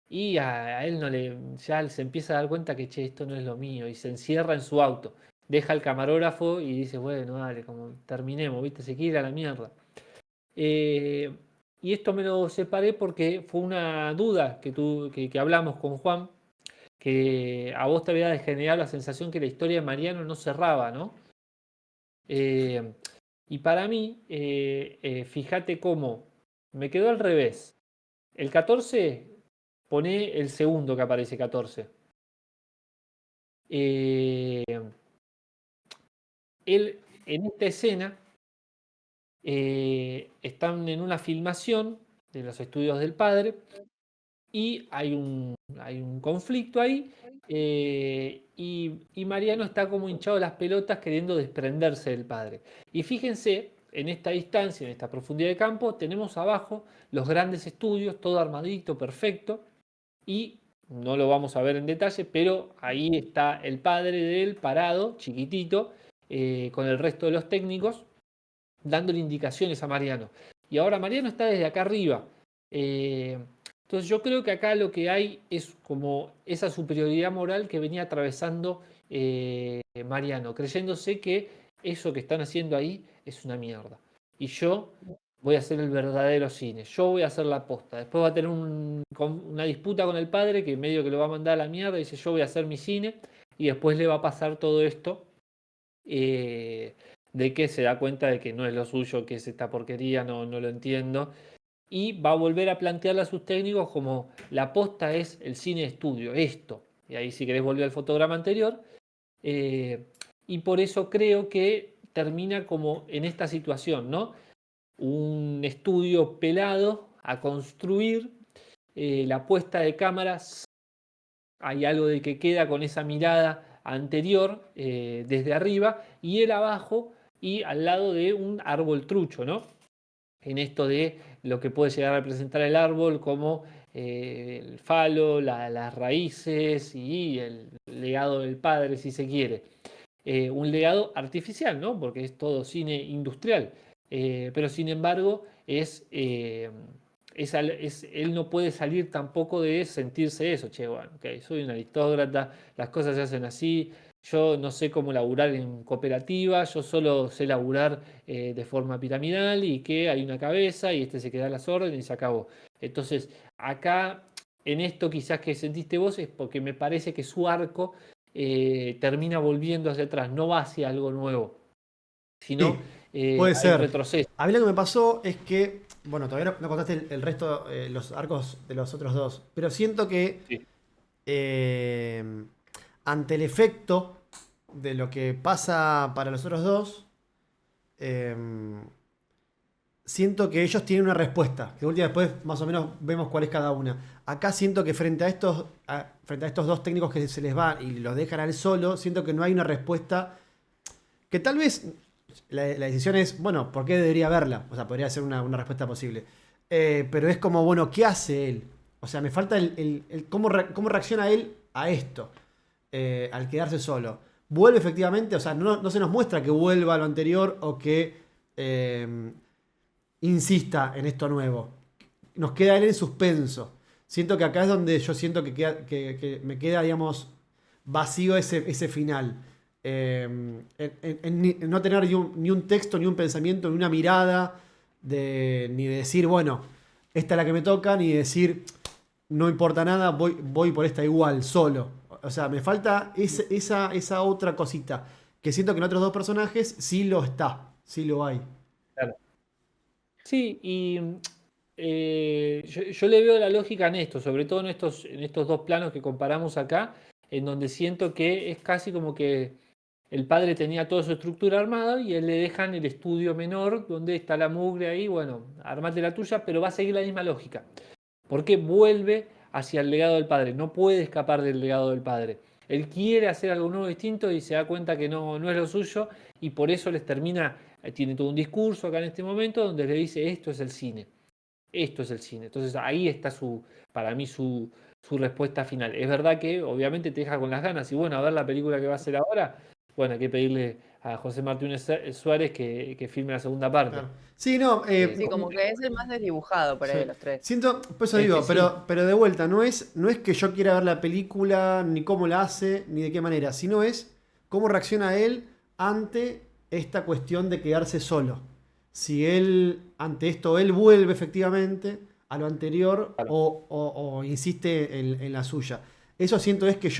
y a él ya se empieza a dar cuenta que che, esto no es lo mío y se encierra en su auto. Deja el camarógrafo y dice, bueno, dale, como terminemos, ¿viste? Se quiere ir a la mierda. Y esto me lo separé porque fue una duda que hablamos con Juan, que a vos te había generado la sensación que la historia de Mariano no cerraba, ¿no? Y para mí, fíjate cómo me quedó al revés. El 14, pone el segundo que aparece 14. Él, en esta escena, están en una filmación de los estudios del padre y hay un conflicto ahí y Mariano está como hinchado las pelotas queriendo desprenderse del padre. Y fíjense, en esta distancia, en esta profundidad de campo, tenemos abajo los grandes estudios, todo armadito, perfecto, y no lo vamos a ver en detalle, pero ahí está el padre de él parado, chiquitito, con el resto de los técnicos, dándole indicaciones a Mariano. Y ahora Mariano está desde acá arriba. Entonces yo creo que acá lo que hay es como esa superioridad moral que venía atravesando Mariano, creyéndose que eso que están haciendo ahí es una mierda. Y yo voy a hacer el verdadero cine, yo voy a hacer la posta. Después va a tener una disputa con el padre que medio que lo va a mandar a la mierda y dice yo voy a hacer mi cine y después le va a pasar todo esto de que se da cuenta de que no es lo suyo, que es esta porquería, no lo entiendo. Y va a volver a plantearle a sus técnicos como la posta es el cine estudio, esto. Y ahí si querés volver al fotograma anterior. Y por eso creo que termina como en esta situación, ¿no? Un estudio pelado a construir, la puesta de cámaras, hay algo de que queda con esa mirada anterior desde arriba y él abajo y al lado de un árbol trucho, ¿no? En esto de lo que puede llegar a representar el árbol como el falo, las raíces y el legado del padre, si se quiere. Un legado artificial, ¿no? Porque es todo cine industrial. Pero sin embargo, él no puede salir tampoco de sentirse eso. Che, bueno, okay, soy un aristócrata, las cosas se hacen así. Yo no sé cómo laburar en cooperativa, yo solo sé laburar de forma piramidal y que hay una cabeza y este se queda a las órdenes y se acabó. Entonces, acá, en esto quizás que sentiste vos, es porque me parece que su arco termina volviendo hacia atrás, no va hacia algo nuevo, sino puede hay ser. un retroceso. A mí lo que me pasó es que, bueno, todavía no contaste el resto, los arcos de los otros dos, pero siento que Sí. ante el efecto de lo que pasa para los otros dos, siento que ellos tienen una respuesta, que de última después más o menos vemos cuál es cada una. Acá siento que frente a estos dos técnicos que se les van y los dejan a él solo, siento que no hay una respuesta que tal vez la decisión es, bueno, ¿por qué debería verla? O sea, podría ser una respuesta posible. Pero es como, bueno, ¿qué hace él? O sea, me falta cómo reacciona él a esto, al quedarse solo. ¿Vuelve efectivamente? O sea, no se nos muestra que vuelva a lo anterior o que insista en esto nuevo. Nos queda él en suspenso. Siento que acá es donde yo siento que me queda, digamos, vacío ese final. En no tener ni un texto, ni un pensamiento, ni una mirada, ni de decir, bueno, esta es la que me toca, ni decir, no importa nada, voy por esta igual, solo. O sea, me falta esa otra cosita, que siento que en otros dos personajes sí lo está, sí lo hay. Claro. Sí, y yo le veo la lógica en esto, sobre todo en estos dos planos que comparamos acá, en donde siento que es casi como que el padre tenía toda su estructura armada y él le dejan el estudio menor donde está la mugre ahí, bueno, armate la tuya, pero va a seguir la misma lógica. Porque vuelve hacia el legado del padre, no puede escapar del legado del padre. Él quiere hacer algo nuevo, distinto y se da cuenta que no es lo suyo y por eso les termina, tiene todo un discurso acá en este momento donde le dice esto es el cine, esto es el cine. Entonces ahí está para mí su respuesta final. Es verdad que obviamente te deja con las ganas y bueno, a ver la película que va a hacer ahora, bueno, hay que pedirle a José Martínez Suárez que filme la segunda parte. Claro. Sí, no, Sí, como que es el más desdibujado por ahí sí. de los tres. Siento, por eso Es que digo, sí, pero de vuelta, no es que yo quiera ver la película, ni cómo la hace, ni de qué manera, sino es cómo reacciona él ante esta cuestión de quedarse solo. Si él, ante esto, él vuelve efectivamente a lo anterior claro. o insiste en la suya. Eso siento es que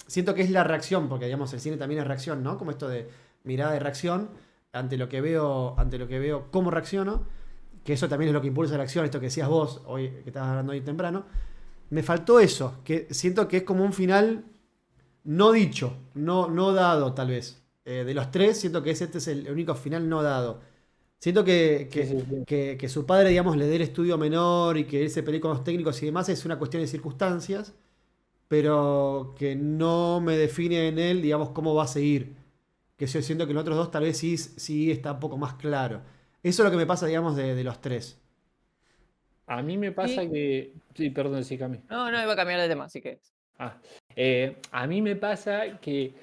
siento que es la reacción, porque digamos el cine también es reacción, ¿no? Como esto de mirada de reacción ante lo que veo, cómo reacciono, que eso también es lo que impulsa la acción, esto que decías vos, hoy, que estabas hablando hoy temprano. Me faltó eso, que siento que es como un final no dicho, no dado tal vez. De los tres, siento que este es el único final no dado. Siento Sí, sí, sí. que su padre, digamos, le dé el estudio menor y que él se pelee con los técnicos y demás es una cuestión de circunstancias, pero que no me define en él, digamos, cómo va a seguir. Que yo siento que en los otros dos tal vez sí está un poco más claro. Eso es lo que me pasa, digamos, de los tres. A mí me pasa Sí, que, sí, perdón, sí, Cami. no, iba a cambiar de tema, así que. Ah, a mí me pasa que,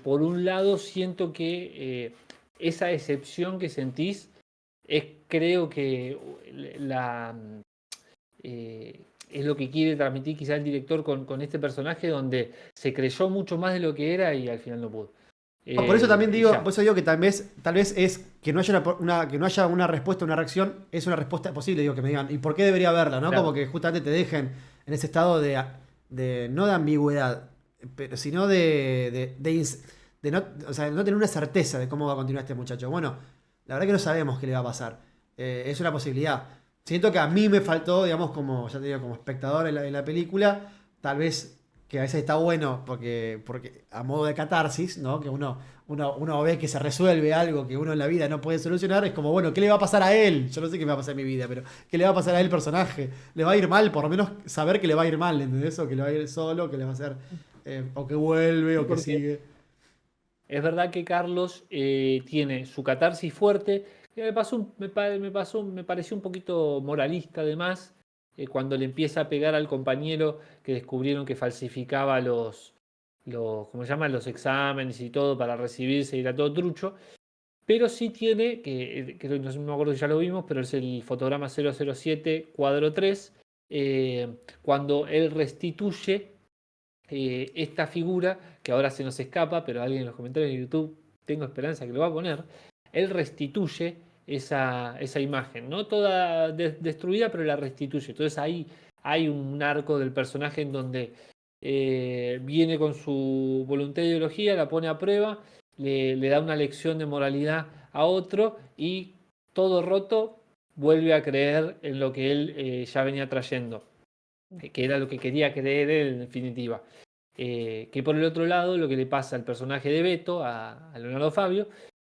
por un lado, siento que esa decepción que sentís es, creo que la, es lo que quiere transmitir quizá el director con este personaje, donde se creyó mucho más de lo que era y al final no pudo. No, por eso también Y digo, ya, por eso digo que tal vez es que no haya que no haya una respuesta, una reacción, es una respuesta posible, digo, que me digan, ¿y por qué debería haberla? ¿No? Como claro, que justamente te dejen en ese estado no de ambigüedad, pero sino de no, o sea, no tener una certeza de cómo va a continuar este muchacho. Bueno, la verdad que no sabemos qué le va a pasar. Es una posibilidad. Siento que a mí me faltó, digamos, como, ya te digo, como espectador en la película, tal vez que a veces está bueno porque a modo de catarsis, ¿no? Que uno ve que se resuelve algo que uno en la vida no puede solucionar, es como, bueno, ¿qué le va a pasar a él? Yo no sé qué me va a pasar en mi vida, pero ¿qué le va a pasar a él personaje? ¿Le va a ir mal? Por lo menos saber que le va a ir mal, ¿entendés? O que le va a ir solo, que le va a hacer, o que vuelve, sí, o que porque sigue. es verdad que Carlos tiene su catarsis fuerte, que me pareció un poquito moralista además, cuando le empieza a pegar al compañero que descubrieron que falsificaba ¿cómo se llama? Los exámenes y todo para recibirse y era todo trucho. Pero sí tiene, que no me acuerdo si ya lo vimos, pero es el fotograma 007 cuadro 3, cuando él restituye esta figura, que ahora se nos escapa, pero alguien en los comentarios de YouTube, tengo esperanza que lo va a poner, él restituye esa imagen, no toda destruida, pero la restituye. Entonces ahí hay un arco del personaje en donde viene con su voluntad e ideología, la pone a prueba, le da una lección de moralidad a otro y todo roto vuelve a creer en lo que él ya venía trayendo, que era lo que quería creer él en definitiva. Que por el otro lado, lo que le pasa al personaje de Beto, a Leonardo Fabio,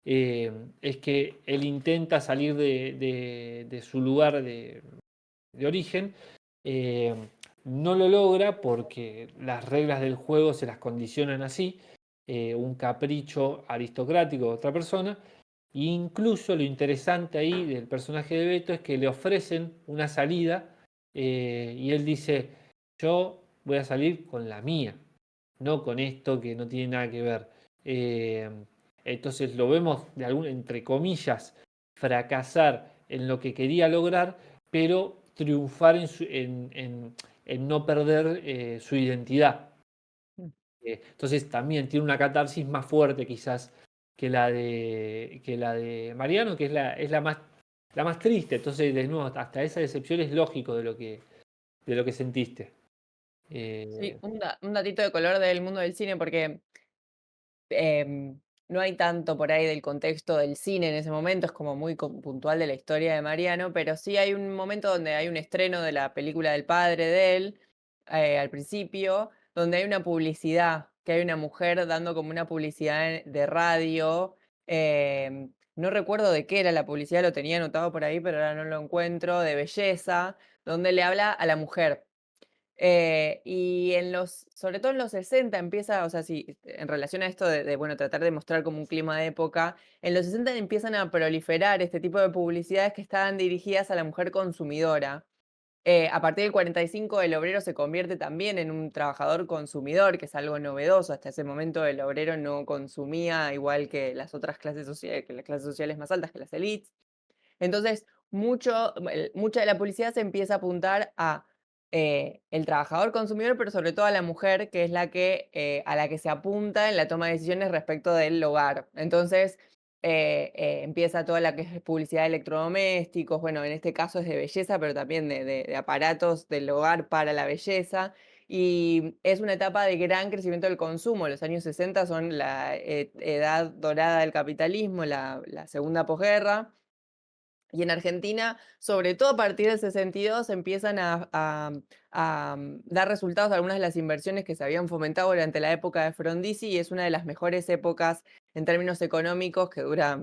es que él intenta salir de su lugar de origen, eh, no lo logra porque las reglas del juego se las condicionan así, un capricho aristocrático de otra persona. E incluso lo interesante ahí del personaje de Beto es que le ofrecen una salida, y él dice, yo voy a salir con la mía, no con esto que no tiene nada que ver. Eh, entonces lo vemos entre comillas, fracasar en lo que quería lograr, pero triunfar en no perder su identidad. Entonces también tiene una catarsis más fuerte quizás que la de Mariano, que es la más triste. Entonces, de nuevo, hasta esa decepción es lógico de lo que sentiste. Sí, Eh, un datito de color del mundo del cine, porque no hay tanto por ahí del contexto del cine en ese momento, es como muy puntual de la historia de Mariano, pero sí hay un momento donde hay un estreno de la película del padre de él, al principio, donde hay una publicidad que hay una mujer dando como una publicidad de radio. No recuerdo de qué era la publicidad, lo tenía anotado por ahí, pero ahora no lo encuentro, de belleza, donde le habla a la mujer. Y sobre todo en los 60 empieza, o sea, sí, en relación a esto bueno, tratar de mostrar como un clima de época, en los 60 empiezan a proliferar este tipo de publicidades que estaban dirigidas a la mujer consumidora. A partir del 45 el obrero se convierte también en un trabajador consumidor, que es algo novedoso. Hasta ese momento el obrero no consumía igual que las otras clases sociales, que las clases sociales más altas, que las élites. Entonces, mucha de la publicidad se empieza a apuntar a el trabajador consumidor, pero sobre todo a la mujer, que es a la que se apunta en la toma de decisiones respecto del hogar. Entonces, empieza toda la que es publicidad de electrodomésticos, bueno, en este caso es de belleza, pero también de aparatos del hogar para la belleza. Y es una etapa de gran crecimiento del consumo. Los años 60 son la edad dorada del capitalismo, la segunda posguerra. Y en Argentina, sobre todo a partir del 62, empiezan a dar resultados algunas de las inversiones que se habían fomentado durante la época de Frondizi, y es una de las mejores épocas en términos económicos, que dura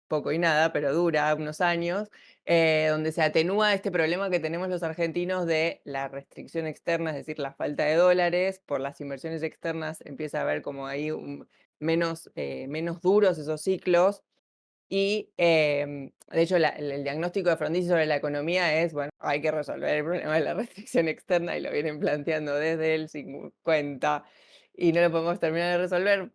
poco y nada, pero dura unos años, donde se atenúa este problema que tenemos los argentinos de la restricción externa, es decir, la falta de dólares. Por las inversiones externas empieza a haber como ahí menos duros esos ciclos. Y de hecho, el diagnóstico de Frondizi sobre la economía es, bueno, hay que resolver el problema de la restricción externa, y lo vienen planteando desde el 50 y no lo podemos terminar de resolver,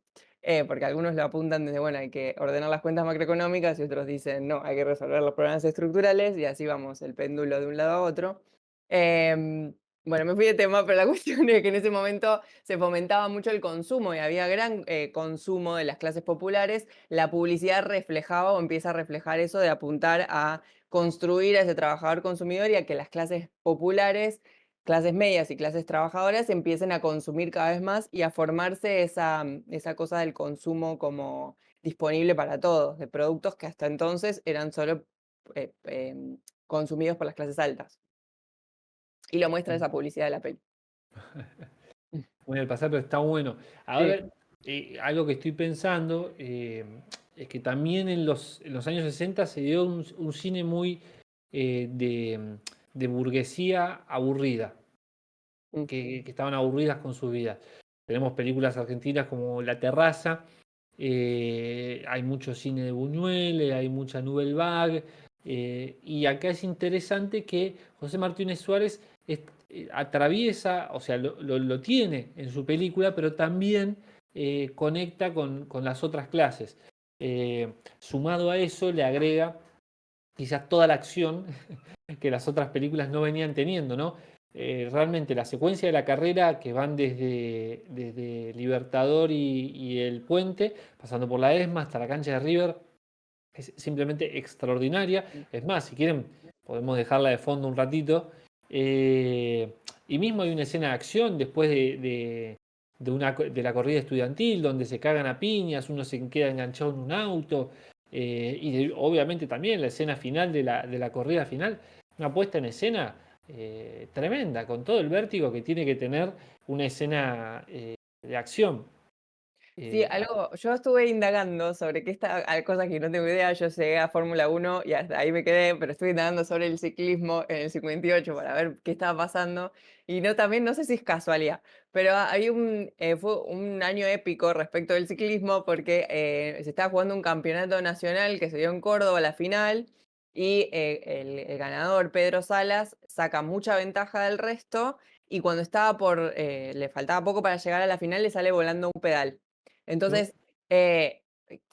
porque algunos lo apuntan desde, bueno, hay que ordenar las cuentas macroeconómicas, y otros dicen, no, hay que resolver los problemas estructurales, y así vamos el péndulo de un lado a otro. Em, bueno, me fui de tema, pero la cuestión es que en ese momento se fomentaba mucho el consumo y había gran consumo de las clases populares. La publicidad reflejaba o empieza a reflejar eso de apuntar a construir a ese trabajador consumidor, y a que las clases populares, clases medias y clases trabajadoras empiecen a consumir cada vez más y a formarse esa cosa del consumo como disponible para todos, de productos que hasta entonces eran solo consumidos por las clases altas. Y lo muestra esa publicidad de la peli. Bueno, el pasado está bueno. A Sí. ver, algo que estoy pensando es que también en los años 60 se dio un cine muy de burguesía aburrida, Mm. que estaban aburridas con su vida. Tenemos películas argentinas como La Terraza, hay mucho cine de Buñuel, hay mucha Nouvelle Vague, y acá es interesante que José Martínez Suárez atraviesa, o sea, lo tiene en su película, pero también conecta con las otras clases. Sumado a eso, le agrega quizás toda la acción que las otras películas no venían teniendo, ¿no? Realmente la secuencia de la carrera, que van desde Libertador y el Puente, pasando por la ESMA hasta la cancha de River, es simplemente extraordinaria. Es más, si quieren, podemos dejarla de fondo un ratito. Y mismo hay una escena de acción después de la corrida estudiantil, donde se cagan a piñas, uno se queda enganchado en un auto. Obviamente también la escena final de la corrida final, una puesta en escena tremenda, con todo el vértigo que tiene que tener una escena de acción. Sí, yo estuve indagando sobre hay cosas que no tengo idea. Yo llegué a Fórmula 1 y hasta ahí me quedé, pero estuve indagando sobre el ciclismo en el 58 para ver qué estaba pasando. Y también no sé si es casualidad, pero fue un año épico respecto del ciclismo, porque se estaba jugando un campeonato nacional que se dio en Córdoba, la final, y el ganador, Pedro Salas, saca mucha ventaja del resto, y cuando le faltaba poco para llegar a la final, le sale volando un pedal. ¿No? Entonces,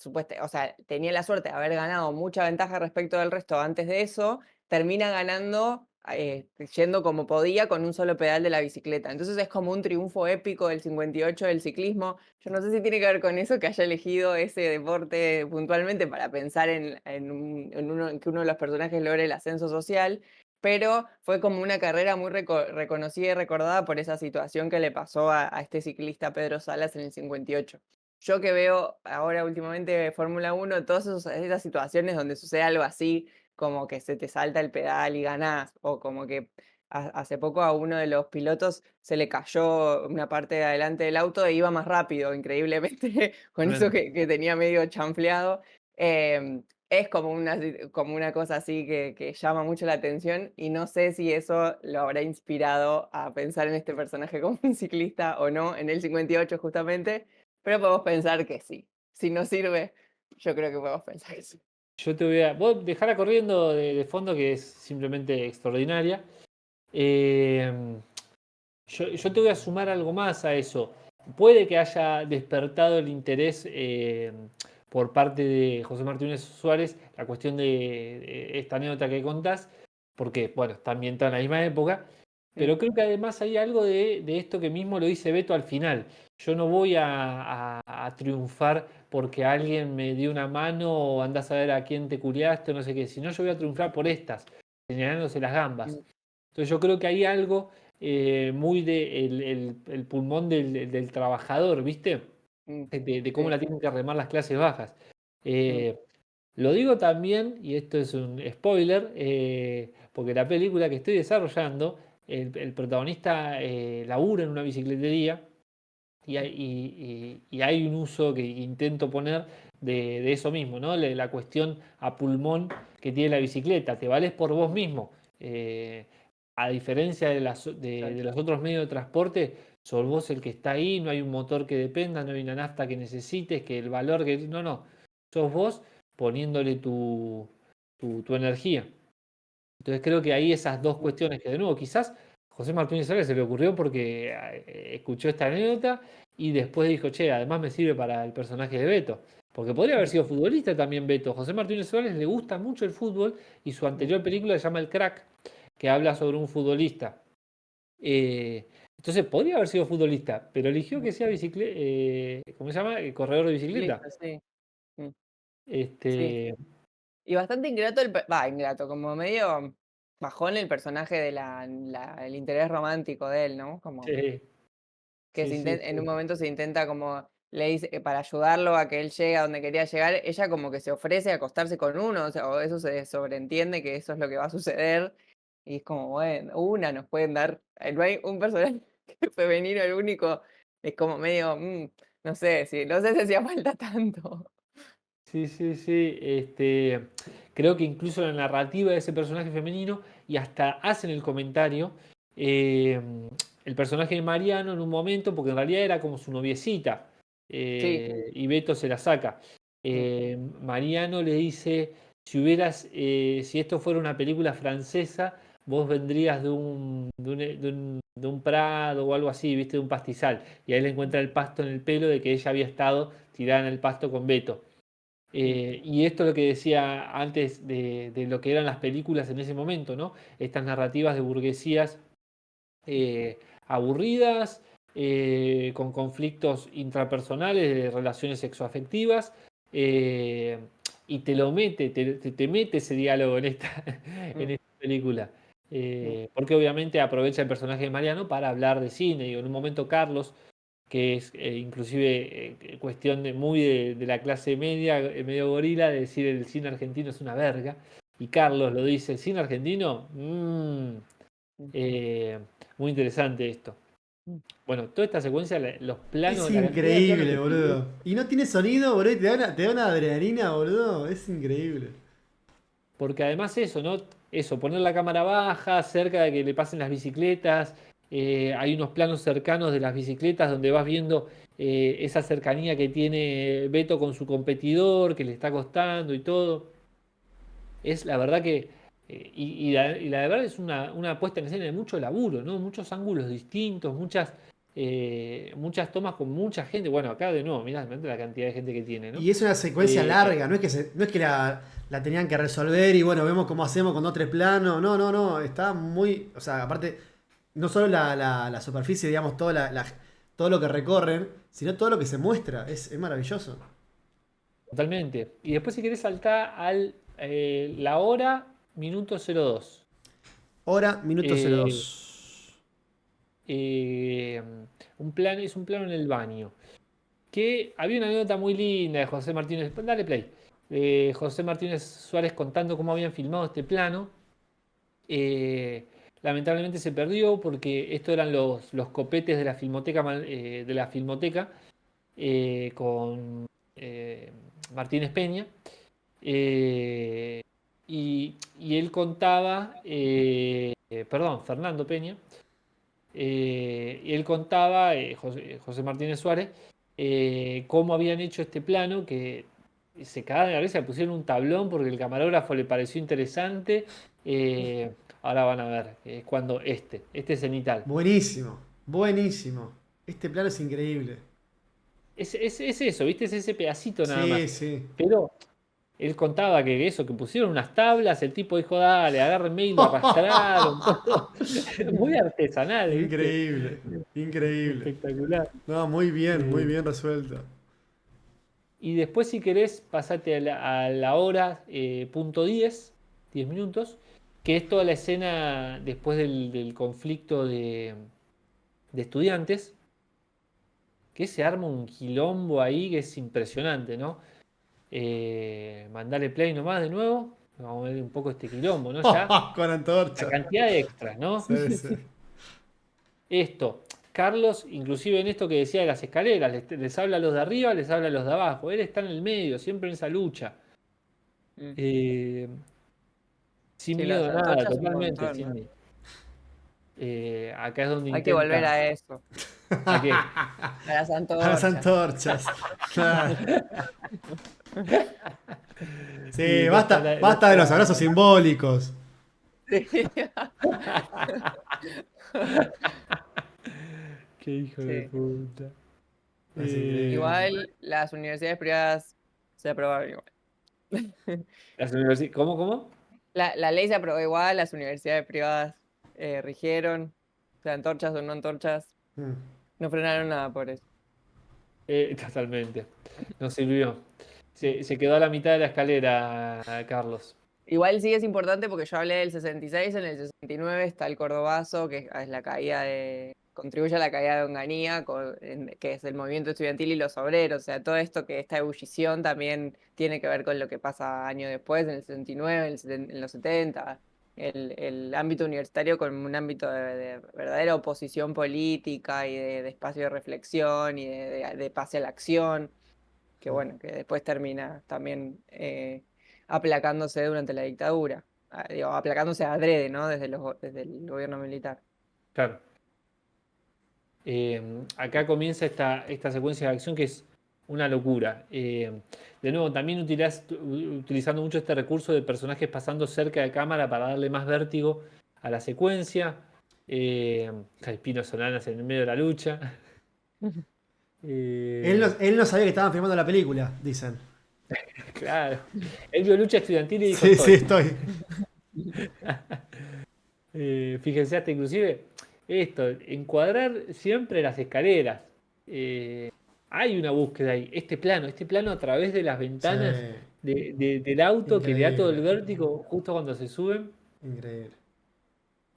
o sea, tenía la suerte de haber ganado mucha ventaja respecto del resto antes de eso, termina ganando yendo como podía con un solo pedal de la bicicleta. Entonces es como un triunfo épico del 58 del ciclismo. Yo no sé si tiene que ver con eso, que haya elegido ese deporte puntualmente para pensar en que uno de los personajes logre el ascenso social, pero fue como una carrera muy reconocida y recordada por esa situación que le pasó a este ciclista Pedro Salas en el 58. Yo que veo ahora últimamente Fórmula 1, todas esas situaciones donde sucede algo así, como que se te salta el pedal y ganás, o como que hace poco a uno de los pilotos se le cayó una parte de adelante del auto e iba más rápido, increíblemente, con eso Tremendo. que tenía medio chanfleado. Es como una cosa así que llama mucho la atención y no sé si eso lo habrá inspirado a pensar en este personaje como un ciclista o no, en el 58 justamente, pero podemos pensar que sí. Si no sirve, yo creo que podemos pensar que sí. Yo te voy a. Vos dejala corriendo de fondo, que es simplemente extraordinaria. Eh, yo te voy a sumar algo más a eso. Puede que haya despertado el interés por parte de José Martínez Suárez la cuestión de esta anécdota que contás, porque, bueno, está ambientada en la misma época, Mm, pero creo que además hay algo de esto que mismo lo dice Beto al final. Yo no voy a triunfar porque alguien me dio una mano o andás a ver a quién te curiaste o no sé qué, sino yo voy a triunfar por estas, señalándose las gambas. mm, Entonces yo creo que hay algo muy de el pulmón del trabajador, ¿viste? mm, De cómo sí, la tienen que remar las clases bajas. mm, Eh, lo digo también, y esto es un spoiler, porque la película que estoy desarrollando, el protagonista labura en una bicicletería y hay un uso que intento poner de eso mismo, ¿no? La cuestión a pulmón que tiene la bicicleta. Te vales por vos mismo. Eh, a diferencia de claro, los otros medios de transporte, sos vos el que está ahí, no hay un motor que dependa, no hay una nafta que necesites, que el valor que. No, no. Sos vos poniéndole tu energía. Entonces creo que ahí esas dos mm, cuestiones que de nuevo quizás José Martínez Soler se le ocurrió porque escuchó esta anécdota y después dijo, che, además me sirve para el personaje de Beto. Porque podría haber sido futbolista también Beto. José Martínez Suárez le gusta mucho el fútbol y su mm, anterior película se llama El Crack, que habla sobre un futbolista. Eh, entonces podría haber sido futbolista, pero eligió mm, que sea ¿cómo se llama? Corredor de bicicleta. ciclista, sí, mm, sí. Este, Y bastante ingrato ingrato, como medio bajón el personaje de el interés romántico de él, ¿no? Como sí, que sí, sí, en un sí. momento se intenta como, le dice, para ayudarlo a que él llegue a donde quería llegar, ella como que se ofrece a acostarse con uno, o sea, o eso se sobreentiende que eso es lo que va a suceder, y es como, bueno, una nos pueden dar, no hay un personaje femenino, el único, es como medio, no sé, no sé si hacía falta tanto. Sí, sí, sí. Creo que incluso la narrativa de ese personaje femenino, y hasta hacen el comentario, eh, el personaje de Mariano en un momento, porque en realidad era como su noviecita, Sí, y Beto se la saca. mm, Mariano le dice, si esto fuera una película francesa, vos vendrías de un prado o algo así, viste, de un pastizal. Y ahí le encuentra el pasto en el pelo de que ella había estado tirada en el pasto con Beto. mm, Y esto es lo que decía antes de lo que eran las películas en ese momento, ¿no? Estas narrativas de burguesías eh, aburridas, con conflictos intrapersonales, de relaciones sexoafectivas, eh, y te mete ese diálogo en esta, en mm, esta película. mm, Porque obviamente aprovecha el personaje de Mariano para hablar de cine. Y en un momento Carlos, que es inclusive cuestión de la clase media, medio gorila, de decir el cine argentino es una verga. Y Carlos lo dice, el cine argentino, mm, eh, muy interesante esto. mm. Bueno, toda esta secuencia, los Es planos, la cantidad de planos increíble, que tiene, boludo. Y no tiene sonido, boludo, y te da una adrenalina, boludo. Es increíble. porque además eso, ¿no? Eso, poner la cámara baja, cerca de que le pasen las bicicletas, hay unos planos cercanos de las bicicletas donde vas viendo esa cercanía que tiene Beto con su competidor, que le está costando y todo. Es la verdad que, y la verdad es una puesta en escena de mucho laburo, ¿no? Muchos ángulos distintos, muchas tomas con mucha gente. Bueno, acá de nuevo, mirá la cantidad de gente que tiene, ¿no? Y es una secuencia Eh, larga, no es que la tenían que resolver y bueno, vemos cómo hacemos con dos, tres planos. No, no, no. Está muy. O sea, aparte, no solo la superficie, digamos, todo lo que recorren, sino todo lo que se muestra. Es maravilloso. Totalmente. Y después si querés saltar la hora, minuto 02. Hora, minuto cero Eh, dos. eh, es un plano en el baño. Que había una anécdota muy linda de José Martínez, dale play, de José Martínez Suárez contando cómo habían filmado este plano. Eh, lamentablemente se perdió porque estos eran los copetes de la Filmoteca con Martínez Peña. Y él contaba, perdón, Fernando Peña, y él contaba, José Martínez Suárez, cómo habían hecho este plano, que se cagaron de la risa, pusieron un tablón porque el camarógrafo le pareció interesante. Ahora van a ver, es cuando este es cenital. Buenísimo, buenísimo. Este plano es increíble. Es eso, ¿viste? Es ese pedacito nada Sí, más. sí. Pero él contaba que pusieron unas tablas, el tipo dijo, dale, agárrenme y lo arrastraron, todo. Muy artesanal, ¿viste? Increíble, increíble. Espectacular. No, muy bien resuelto. Y después, si querés, pasate a la hora punto 10 minutos, que es toda la escena después del conflicto de estudiantes, que se arma un quilombo ahí que es impresionante, ¿no? Mandale play nomás de nuevo. Vamos a ver un poco este quilombo, ¿no? Ya Con la antorcha. cantidad de extras, ¿no? Sí, sí. Esto, Carlos, inclusive en esto que decía de las escaleras, les habla a los de arriba, les habla a los de abajo. Él está en el medio, siempre en esa lucha. Mm. Eh, sin Sí, miedo las a nada, antorchas un totalmente. montón, ¿no? Acá es donde Hay que volver intenta. a eso, ¿A qué? a las A las antorchas. antorchas. Claro. Y Sí, después está basta de los abrazos simbólicos. Sí. Qué hijo de Sí. puta. Es increíble. Igual las universidades privadas se aprobaron igual. ¿Cómo? La ley se aprobó igual, las universidades privadas rigieron, o sea, antorchas o no antorchas, Mm. no frenaron nada por eso. Totalmente. No sirvió. Se quedó a la mitad de la escalera, Carlos. Igual sí es importante porque yo hablé del 66, en el 69 está el Cordobazo, que es la caída contribuye a la caída de Onganía, que es el movimiento estudiantil y los obreros, o sea, todo esto que esta ebullición también tiene que ver con lo que pasa años después, en el 69, en los 70, el ámbito universitario como un ámbito de verdadera oposición política y de espacio de reflexión y de pase a la acción, que bueno, que después termina también aplacándose durante la dictadura. Digo, aplacándose adrede, ¿no? Desde el gobierno militar. Claro. Acá comienza esta secuencia de acción que es una locura. De nuevo, también utilizando mucho este recurso de personajes pasando cerca de cámara para darle más vértigo a la secuencia. Pino Solanas en el medio de la lucha. Él no sabía que estaban filmando la película, dicen. Claro. Él vio lucha estudiantil y dijo, Sí, sí, estoy. Fíjense hasta inclusive esto, encuadrar siempre las escaleras. Hay una búsqueda ahí. Este plano a través de las ventanas Sí, del auto que le da todo el increíble. vértigo justo cuando se suben. Increíble.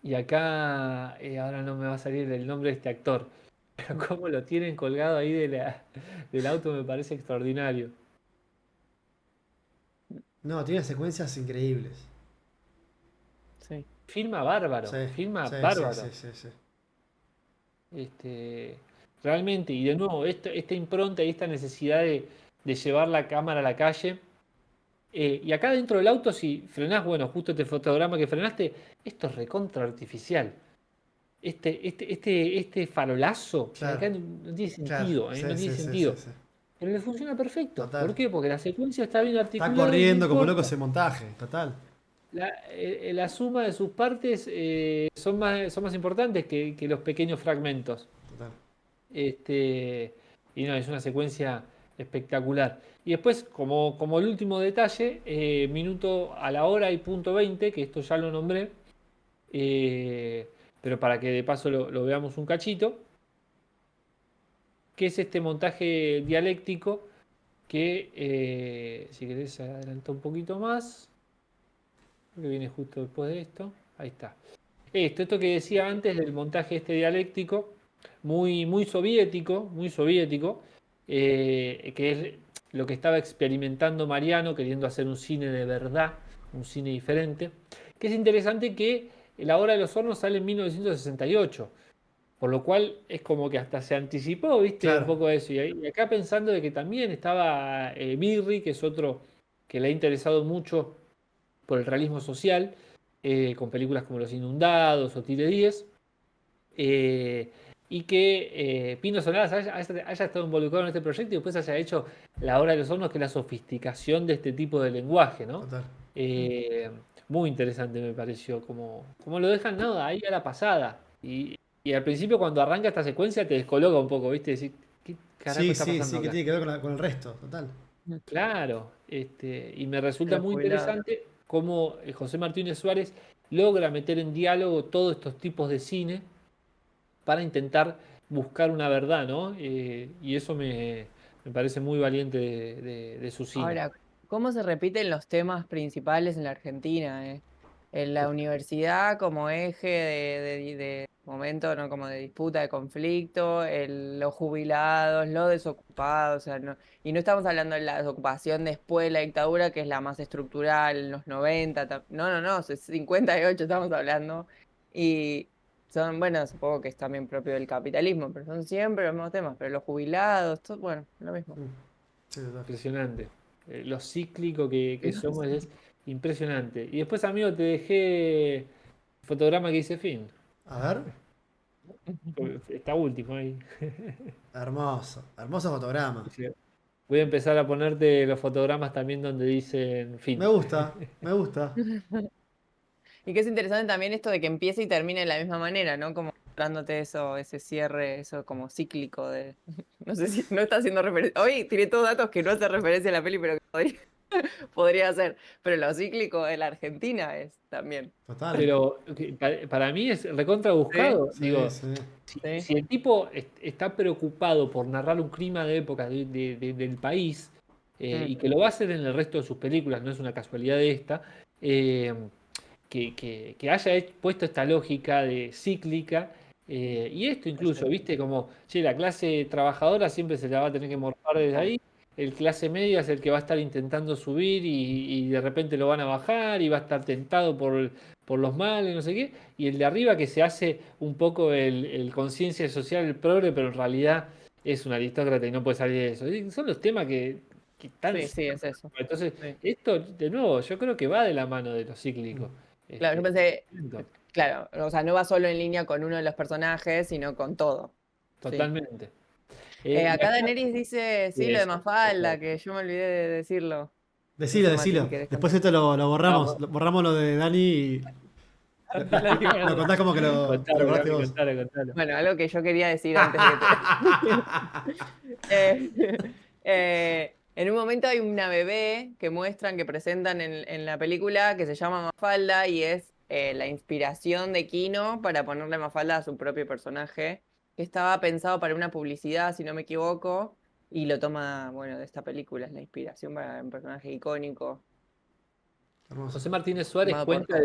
Y acá, ahora no me va a salir el nombre de este actor, pero cómo lo tienen colgado ahí del auto me parece extraordinario. No, tiene secuencias increíbles. Sí. Filma bárbaro, Sí, filma sí, bárbaro. sí. Realmente, y de nuevo, esta impronta y esta necesidad de llevar la cámara a la calle. Y acá dentro del auto, si frenás, bueno, justo este fotograma que frenaste, esto es recontra artificial. Este farolazo, Claro, acá no tiene claro. sentido, no tiene sentido. Sí. Pero le funciona perfecto. Total. ¿Por qué? Porque la secuencia está bien Está articulada. Y no corriendo como loco importa. ese montaje, total. La suma de sus partes son más importantes que los pequeños fragmentos. Total. Y no, es una secuencia espectacular. Y después, como el último detalle, minuto a la hora y punto 20, que esto ya lo nombré, pero para que de paso lo veamos un cachito, que es este montaje dialéctico que, si querés, adelanta un poquito más, que viene justo después de esto. Ahí está. Esto que decía antes del montaje este dialéctico, muy soviético, que es lo que estaba experimentando Mariano, queriendo hacer un cine de verdad, un cine diferente. Que es interesante que La Hora de los Hornos sale en 1968. Por lo cual es como que hasta se anticipó, ¿viste? Un Claro. poco de eso. Y acá pensando de que también estaba Birri, que es otro que le ha interesado mucho por el realismo social, con películas como Los Inundados o Tire 10, eh, y que Pino Solanas haya estado involucrado en este proyecto y después haya hecho La Hora de los Hornos, que es la sofisticación de este tipo de lenguaje, ¿no? Total. Eh, Muy interesante me pareció, como lo dejan nada ahí a la pasada. Y al principio cuando arranca esta secuencia te descoloca un poco, ¿viste? Decir, ¿qué carajo Sí, está sí, pasando sí, que acá? tiene que ver con el resto, total. Claro, y me resulta Los muy jubilados. interesante cómo José Martínez Suárez logra meter en diálogo todos estos tipos de cine para intentar buscar una verdad, ¿no? Y eso me parece muy valiente de su cine. Ahora, ¿cómo se repiten los temas principales en la Argentina? En la universidad como eje de momento, ¿no? Como de disputa, de conflicto, los jubilados, los desocupados, o sea, no, y no estamos hablando de la desocupación después de la dictadura, que es la más estructural, en los 90, no, 58 estamos hablando, y son, bueno, supongo que es también propio del capitalismo, pero son siempre los mismos temas, pero los jubilados, todo, bueno, lo mismo. Mm, sí, total. Impresionante. Lo cíclico que somos es impresionante. Y después, amigo, te dejé el fotograma que hice fin. A ver. Está último ahí. Hermoso. Hermoso fotograma. Dice, voy a empezar a ponerte los fotogramas también donde dicen Me fin. gusta, me gusta. Y que es interesante también esto de que empiece y termine de la misma manera, ¿no? Como dándote eso, ese cierre, eso como cíclico de. No sé si no está haciendo referencia. Hoy tiré todos datos que no hace referencia a la peli, pero que podría hacer. Pero lo cíclico de la Argentina es también. Total. Pero para mí es recontra Sí, buscado. Sí, Digo, sí. sí. si el tipo está preocupado por narrar un clima de época del país, Mm. y que lo va a hacer en el resto de sus películas, no es una casualidad de esta, eh, que haya puesto esta lógica de cíclica, y esto incluso, viste, como, che, la clase trabajadora siempre se la va a tener que morfar desde ahí, el clase media es el que va a estar intentando subir y de repente lo van a bajar y va a estar tentado por los males, no sé qué, y el de arriba que se hace un poco el conciencia social, el progre, pero en realidad es un aristócrata y no puede salir de eso. Y son los temas que están. Sí, sí, es eso. Entonces, Sí. esto, de nuevo, yo creo que va de la mano de lo cíclico. Claro, yo Este, pensé, claro, o sea, no va solo en línea con uno de los personajes, sino con todo. Sí. Totalmente. Y Acá acá, Daenerys dice, sí, lo de eso, tal Mafalda, cual. que yo me olvidé de decirlo. No Decilo, sé, Mati, si decilo. querés Después contar. esto lo borramos. Vamos, Borramos lo de Dani y lo contás como que que lo contalo, acordaste Cami, vos. contalo. Bueno, algo que yo quería decir antes de que te. Eh, en un momento hay una bebé que muestran, que presentan en la película, que se llama Mafalda y es la inspiración de Kino para ponerle Mafalda a su propio personaje, que estaba pensado para una publicidad, si no me equivoco, y lo toma, bueno, de esta película, es la inspiración para un personaje icónico, Hermoso. José Martínez Suárez amado por cuenta todos.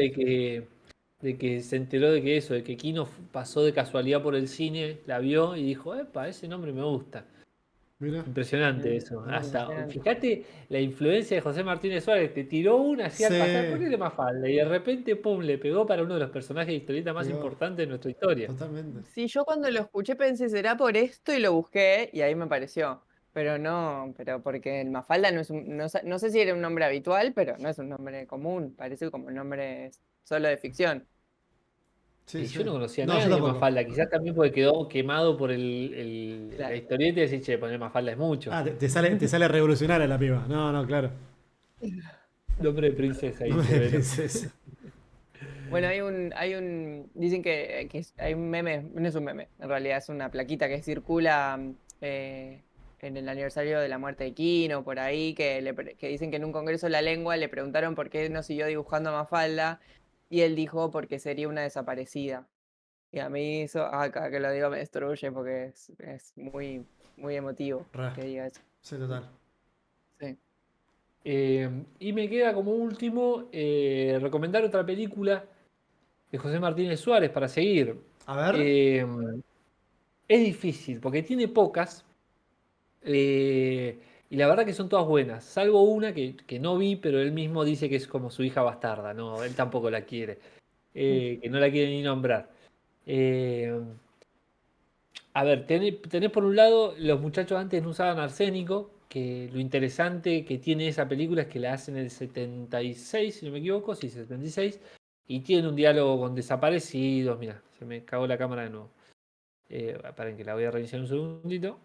de que se enteró de que eso, de que Kino pasó de casualidad por el cine, la vio y dijo, epa, ese nombre me gusta. Mira, Impresionante eso. Hasta, Impresionante. fíjate la influencia de José Martínez Suárez. Te tiró una así al pasar, se ponele Mafalda. Y de repente, pum, le pegó para uno de los personajes de historieta más pegó. importantes de nuestra historia. Totalmente. Sí, yo cuando lo escuché pensé, ¿será por esto? Y lo busqué y ahí me apareció. Pero no, pero porque el Mafalda no es no sé si era un nombre habitual, pero no es un nombre común, parece como un nombre solo de ficción. Sí, Y sí. yo no conocía a No, yo nadie de tampoco. Mafalda. Quizás también porque quedó quemado por la Claro. historieta y decís, che, poner Mafalda es mucho. Ah, te sale revolucionaria la piba. No, no, claro. Nombre de princesa ahí, Nombre de severo. princesa. Bueno, dicen hay un meme, no es un meme, en realidad es una plaquita que circula en el aniversario de la muerte de Quino, por ahí, que dicen que en un congreso de la lengua le preguntaron por qué no siguió dibujando a Mafalda, y él dijo porque sería una desaparecida. Y a mí eso, acá que lo digo, me destruye porque es muy, muy emotivo Re. que diga eso. Sí, total. Sí. Y me queda como último recomendar otra película de José Martínez Suárez para seguir. A ver. Eh, es difícil porque tiene pocas, y la verdad que son todas buenas, salvo una que no vi, pero él mismo dice que es como su hija bastarda, no, él tampoco la quiere. que no la quieren ni nombrar. Eh, a ver, tenés por un lado, los muchachos antes no usaban arsénico, que lo interesante que tiene esa película es que la hacen en el 76, si no me equivoco, sí, 76, y tiene un diálogo con desaparecidos. Mira, se me cagó la cámara de nuevo. Paren que la voy a reiniciar un segundito.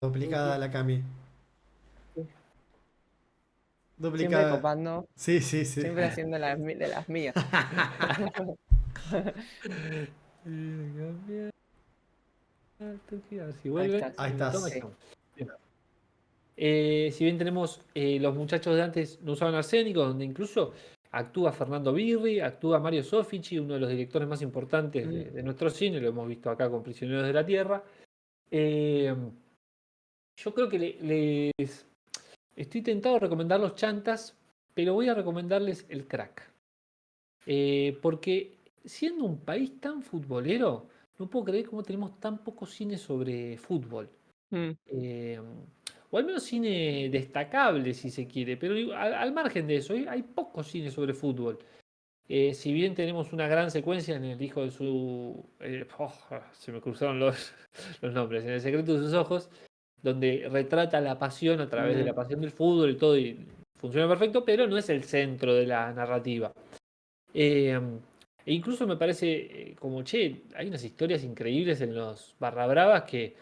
Duplicada la Cami. Siempre Duplicada. copando, Sí, sí, sí. siempre haciendo de las mías. Si Ahí vuelve, estás. Ahí si me toma, estás. ahí estamos. Bien. Si bien tenemos los muchachos de antes no usaban arsénico, donde incluso actúa Fernando Birri, actúa Mario Soffici, uno de los directores más importantes de nuestro cine, lo hemos visto acá con Prisioneros de la Tierra. Yo creo que les estoy tentado de recomendar los chantas, pero voy a recomendarles el crack. Porque siendo un país tan futbolero, no puedo creer cómo tenemos tan poco cine sobre fútbol. Mm. O al menos cine destacable, si se quiere, pero digo, al margen de eso, hay poco cine sobre fútbol. Si bien tenemos una gran secuencia en El hijo de su... se me cruzaron los nombres, en El secreto de sus ojos, donde retrata la pasión a través de la pasión del fútbol y todo, y funciona perfecto, pero no es el centro de la narrativa. E incluso me parece como, che, hay unas historias increíbles en los Barra Bravas que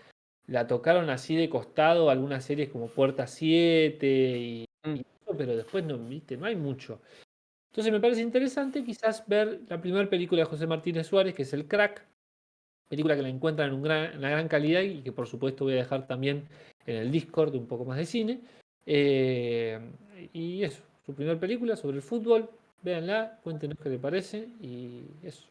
la tocaron así de costado, algunas series como Puerta 7 y eso, pero después no, ¿viste? No hay mucho. Entonces me parece interesante quizás ver la primera película de José Martínez Suárez, que es El Crack, película que la encuentran en una gran calidad y que por supuesto voy a dejar también en el Discord de Un poco más de cine. Y eso, su primera película sobre el fútbol, véanla, cuéntenos qué le parece y eso.